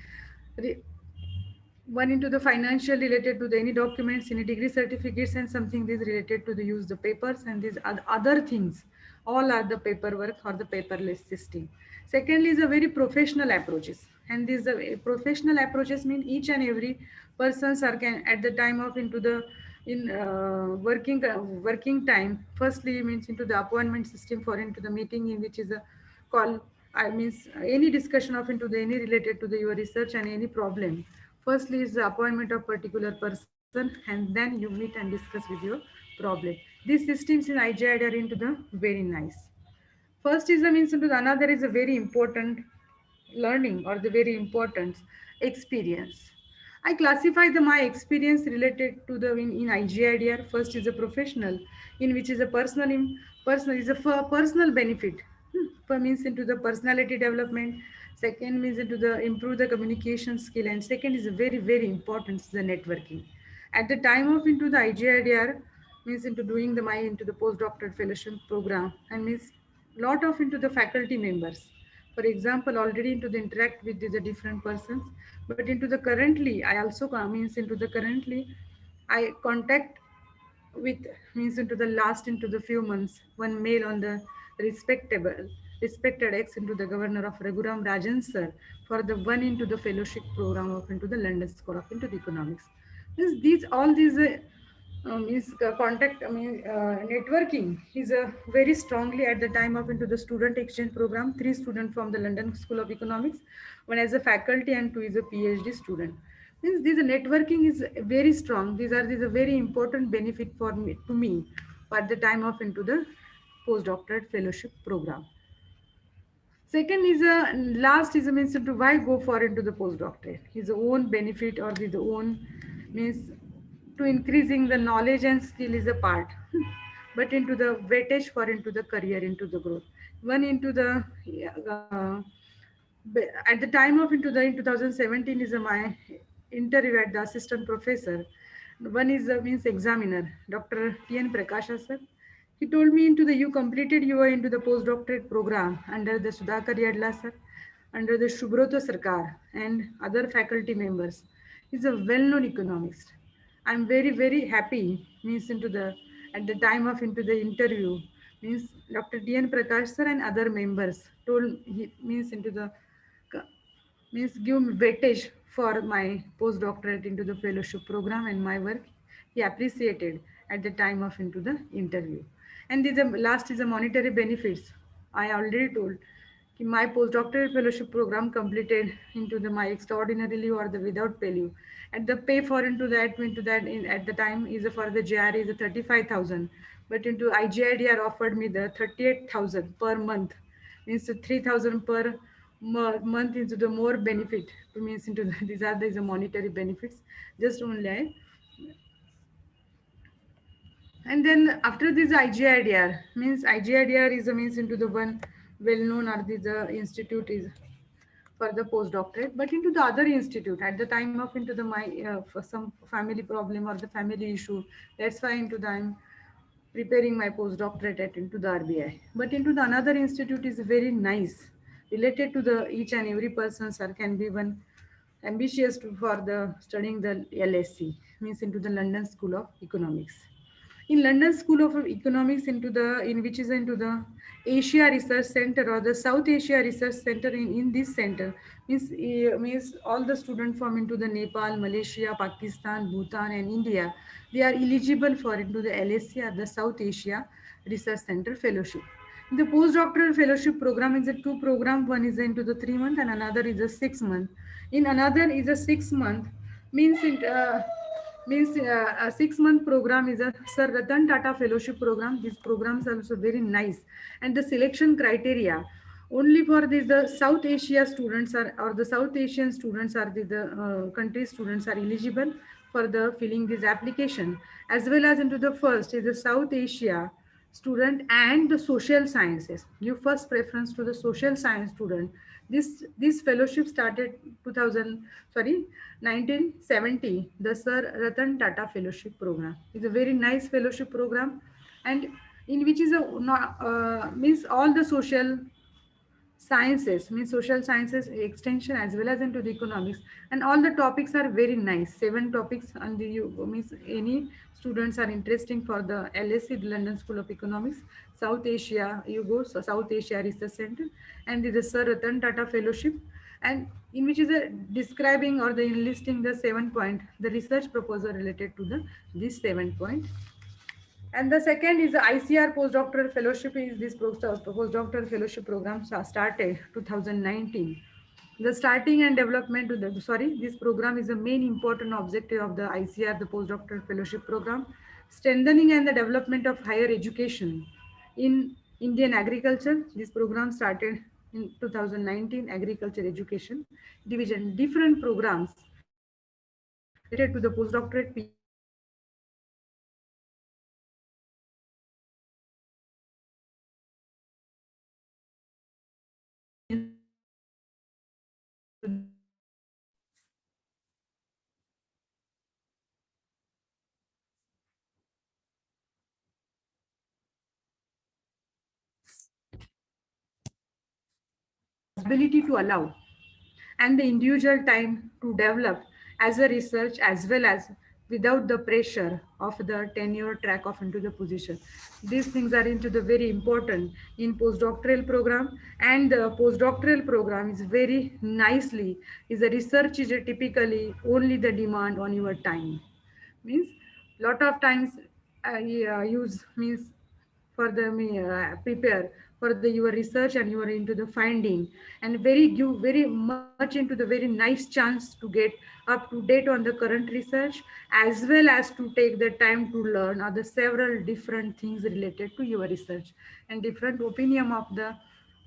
one into the financial related to the any documents, any degree certificates and something this related to the use the papers and these other things all are the paperwork or the paperless system. Secondly is a very professional approaches, and these professional approaches mean each and every persons are can at the time of into the in working time. Firstly means into the appointment system for into the meeting in which is a call, I means any discussion of into the any related to the your research and any problem. Firstly is the appointment of particular person, and then you meet and discuss with your problem. These systems in IGID are into the very nice. First is the means into the another is a very important learning or the very important experience. I classify the my experience related to the in IGIDR. First is a professional, in which is a personal is a personal benefit. means into the personality development. Second means into the improve the communication skill, and second is very very important is the networking. At the time of into the IGIDR means into doing the my into the postdoctoral fellowship program, and means lot of into the faculty members. For example, already into the interact with the different persons, but into the currently I also means into the currently I contact with means into the last into the few months one mail on the respectable respected ex into the governor of Raghuram Rajan sir for the one into the fellowship program of into the London School of into the economics. Means these all these is contact I mean networking is very strongly at the time of into the student exchange program. Three students from the London School of Economics, one as a faculty and two is a PhD student. Means this networking is very strong. These are very important benefit for me to me at the time of into the postdoctorate fellowship program. Second is a last is a means to why go for into the postdoctorate. His own benefit or the own means to increasing the knowledge and skill is a part, but into the weightage for into the career into the growth. One into the at the time of into the in 2017 is my interview at the assistant professor. One is means examiner, Dr. T.N. Prakasha sir. He told me into the you completed your into the postdoctorate program under the Sudhakar Yadla sir, under the Shubroto Sarkar and other faculty members. He's a well-known economist. I'm very very happy means into the at the time of into the interview means Dr. D.N. Prakash sir and other members told he means into the means give me weightage for my postdoctorate into the fellowship program and my work. He appreciated at the time of into the interview. And the last is the monetary benefits. I already told my postdoctoral fellowship program completed into the my extraordinary leave or the without pay leave. And the pay for into that in at the time is for the JRA is a 35,000, but into IGIDR offered me the 38,000 per month, means 3,000 per month into the more benefit to means into the, these are the monetary benefits just only and then after this IGIDR means IGIDR is a means into the one well known or the institute is for the postdoctorate, but into the other institute at the time of into the my for some family problem or the family issue, that's why into the I'm preparing my postdoctorate at into the RBI. But into the another institute is very nice, related to the each and every person sir can be one ambitious to, for the studying the LSC means into the London School of Economics. In London School of Economics into the in which is into the Asia Research Center or the South Asia Research Center in this center means all the students from into the Nepal, Malaysia, Pakistan, Bhutan and India, they are eligible for into the LSC or the South Asia Research Center Fellowship. The postdoctoral fellowship program is a two program. One is into the 3 month and another is a 6 month. In another is a 6 month means it a 6 month program is a Sir Ratan Tata Fellowship program. These programs are also very nice, and the selection criteria only for these the South Asia students are or the South Asian students are the country students are eligible for the filling this application, as well as into the first is the South Asia student and the social sciences. Give first preference to the social science student. This fellowship started 2000 sorry 1970. The Sir Ratan Tata Fellowship Program is a very nice fellowship program, and in which is a means all the social sciences means social sciences extension as well as into the economics, and all the topics are very nice. 7 topics and the you means any students are interesting for the LSE, the London School of Economics, South Asia you go so South Asia Research Center, and the Sir Ratan Tata Fellowship, and in which is a describing or the enlisting the 7 point the research proposal related to the this 7 point. And the second is the ICR postdoctoral fellowship is this postdoctoral fellowship program started 2019. The starting and development to the this program is the main important objective of the ICR, the postdoctoral fellowship program, strengthening and the development of higher education in Indian agriculture. This program started in 2019, agriculture education division, different programs related to the postdoctorate, PhD and PhD students are there. And in which is a ability to allow and the individual time to develop as a research as well as without the pressure of the tenure track of into the position. These things are into the very important in postdoctoral program, and the postdoctoral program is very nicely is a research is a typically only the demand on your time. Means lot of times use means for the prepare for the your research and you are into the finding and very give very much into the very nice chance to get up to date on the current research as well as to take the time to learn other several different things related to your research and different opinion of the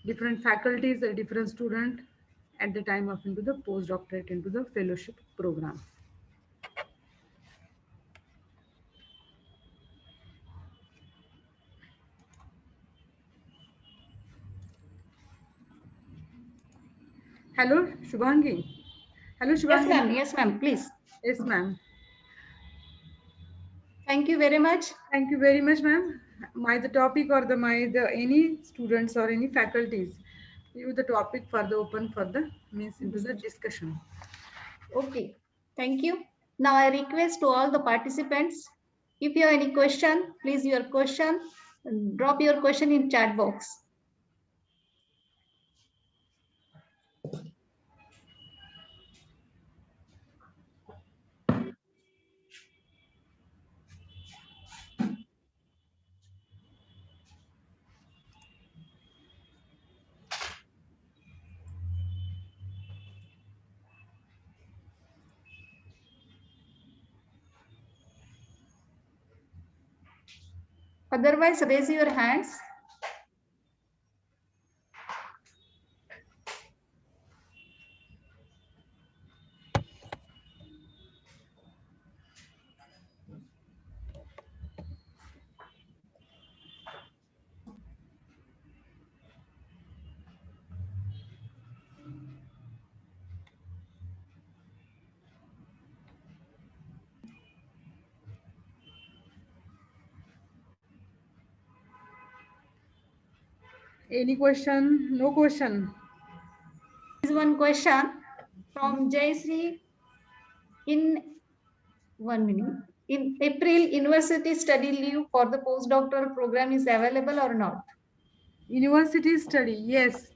different faculties and different student at the time of into the postdoctorate into the fellowship program. Hello, Shubhangi. Hello, Yes, Shubhangi. ma'am. Yes, ma'am. Please. Yes, ma'am. Thank you very much. Thank you very much, ma'am. My the topic or the any students or any faculties, you the topic for the open for the means into the discussion. Okay. Thank you. Now I request to all the participants, if you have any question, please your question, drop your question in chat box. Otherwise, raise your hands. Any question? No question. There is one question from Jayshree. In 1 minute. In April, university study leave for the postdoctoral program is available or not? University study, yes.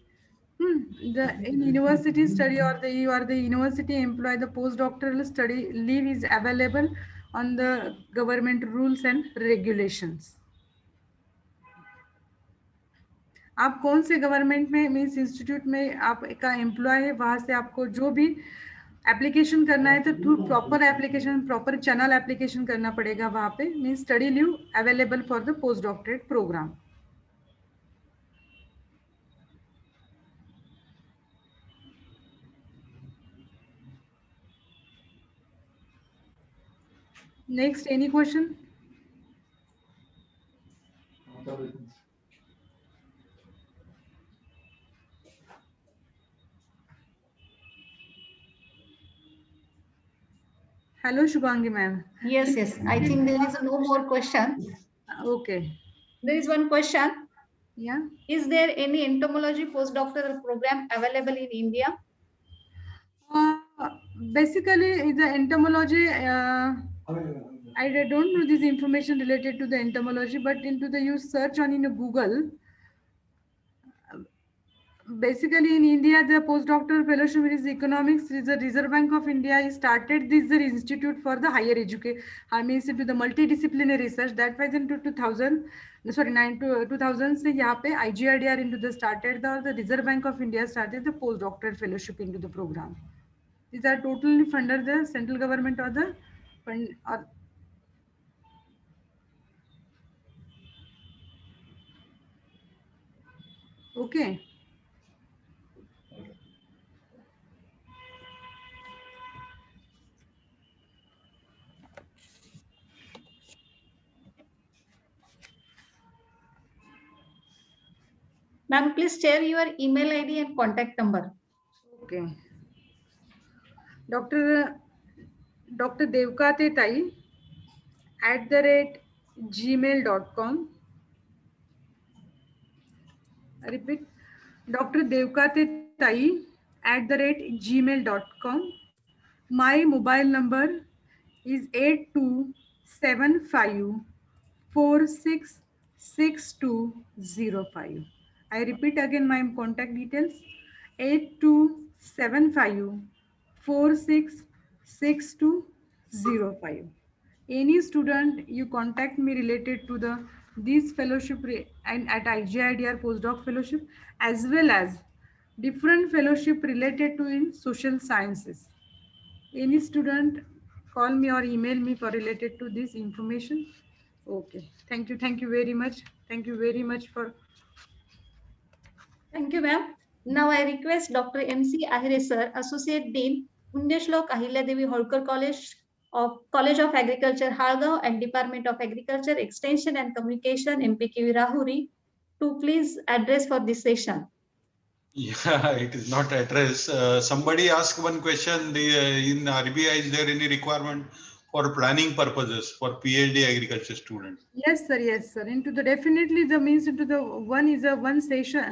The in university study or the you are the university employee, the postdoctoral study leave is available on the government rules and regulations. आप कौन से government में means institute में आप का employ है वहाँ से आपको जो भी एप्लीकेशन करना है तो through proper application proper channel application करना पड़ेगा वहाँ पे means study leave available for the post doctorate programme. Next, any question? Hello, Shubhangi ma'am. Yes, yes. I think there is no more question. Okay. There is one question. Yeah. Is there any entomology postdoctoral program available in India? Basically, the entomology, I don't know this information related to the entomology, but into the you search on in Google. Basically, in India, the postdoctoral fellowship is economics. Is the Reserve Bank of India started this the institute for the higher education. I mean, into the multidisciplinary research that was into 2000. Sorry, 2000 से यहाँ पे IGRDR into the started the Reserve Bank of India started the postdoctoral fellowship into the program. These are totally funded the central government or the fund or okay. Ma'am, please share your email ID and contact number. Okay. Dr. Devkate Tai @gmail.com. I repeat, Dr. Devkate Tai @gmail.com. My mobile number is 8275466205. I repeat again my contact details: 8275466205. Any student you contact me related to the this fellowship and at IGIDR postdoc fellowship, as well as different fellowship related to in social sciences. Any student call me or email me for related to this information. Okay, thank you very much, thank you very much for. Thank you, ma'am. Now I request Dr. MC Ahire sir, Associate Dean, Punyashlok Ahilyadevi Holkar College of Agriculture, Halgaon, and Department of Agriculture, Extension and Communication, MPKV Rahuri, to please address for this session. Yeah, it is not address. Somebody asked one question, in RBI, is there any requirement for planning purposes for PhD agriculture students? Yes, sir. Yes, sir. Into the definitely the means into the one is a one session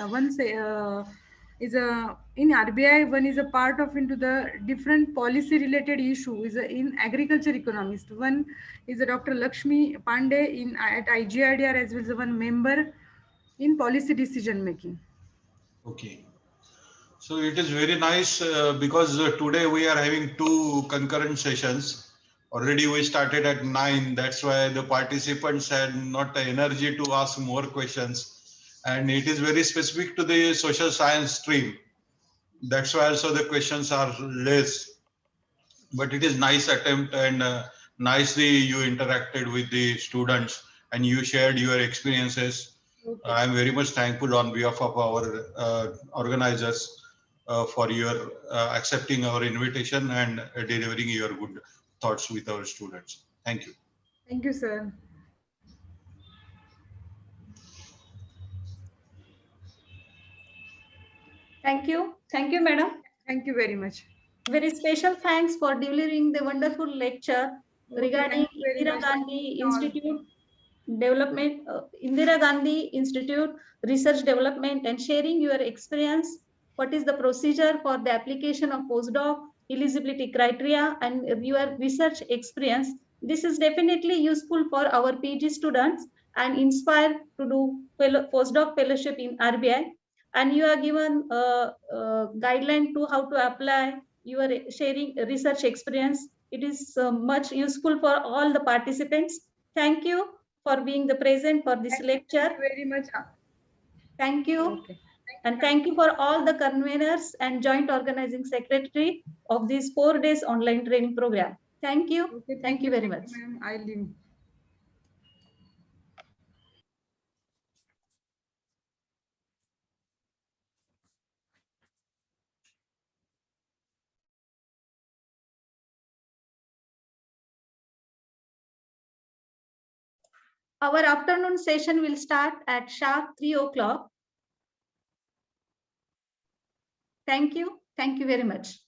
is a in RBI, one is a part of into the different policy related issue is a, in agriculture economist. One is a Dr. Lakshmi Pandey in at IGIDR as well as one member in policy decision making. Okay. So it is very nice because today we are having 2 concurrent sessions. Already we started at 9. That's why the participants had not the energy to ask more questions. And it is very specific to the social science stream. That's why also the questions are less. But it is nice attempt, and nicely you interacted with the students and you shared your experiences. Okay. I am very much thankful on behalf of our organizers for your accepting our invitation and delivering your good thoughts with our students. Thank you. Thank you, sir. Thank you, madam. Thank you very much. Very special thanks for delivering the wonderful lecture regarding Thank you very Indira much. Gandhi All. Institute Development, Indira Gandhi Institute Research Development, and sharing your experience. What is the procedure for the application of postdoc, eligibility criteria, and your research experience? This is definitely useful for our PG students and inspire to do postdoc fellowship in RBI. And you are given a guideline to how to apply. You are sharing research experience. It is much useful for all the participants. Thank you for being the present for this lecture. Thank you very much. Thank you. Okay. And thank you for all the conveners and joint organizing secretary of this 4 days online training program. Thank you. Okay, Thank you very much. ma'am. I leave. Our afternoon session will start at sharp 3 o'clock. Thank you. Thank you very much.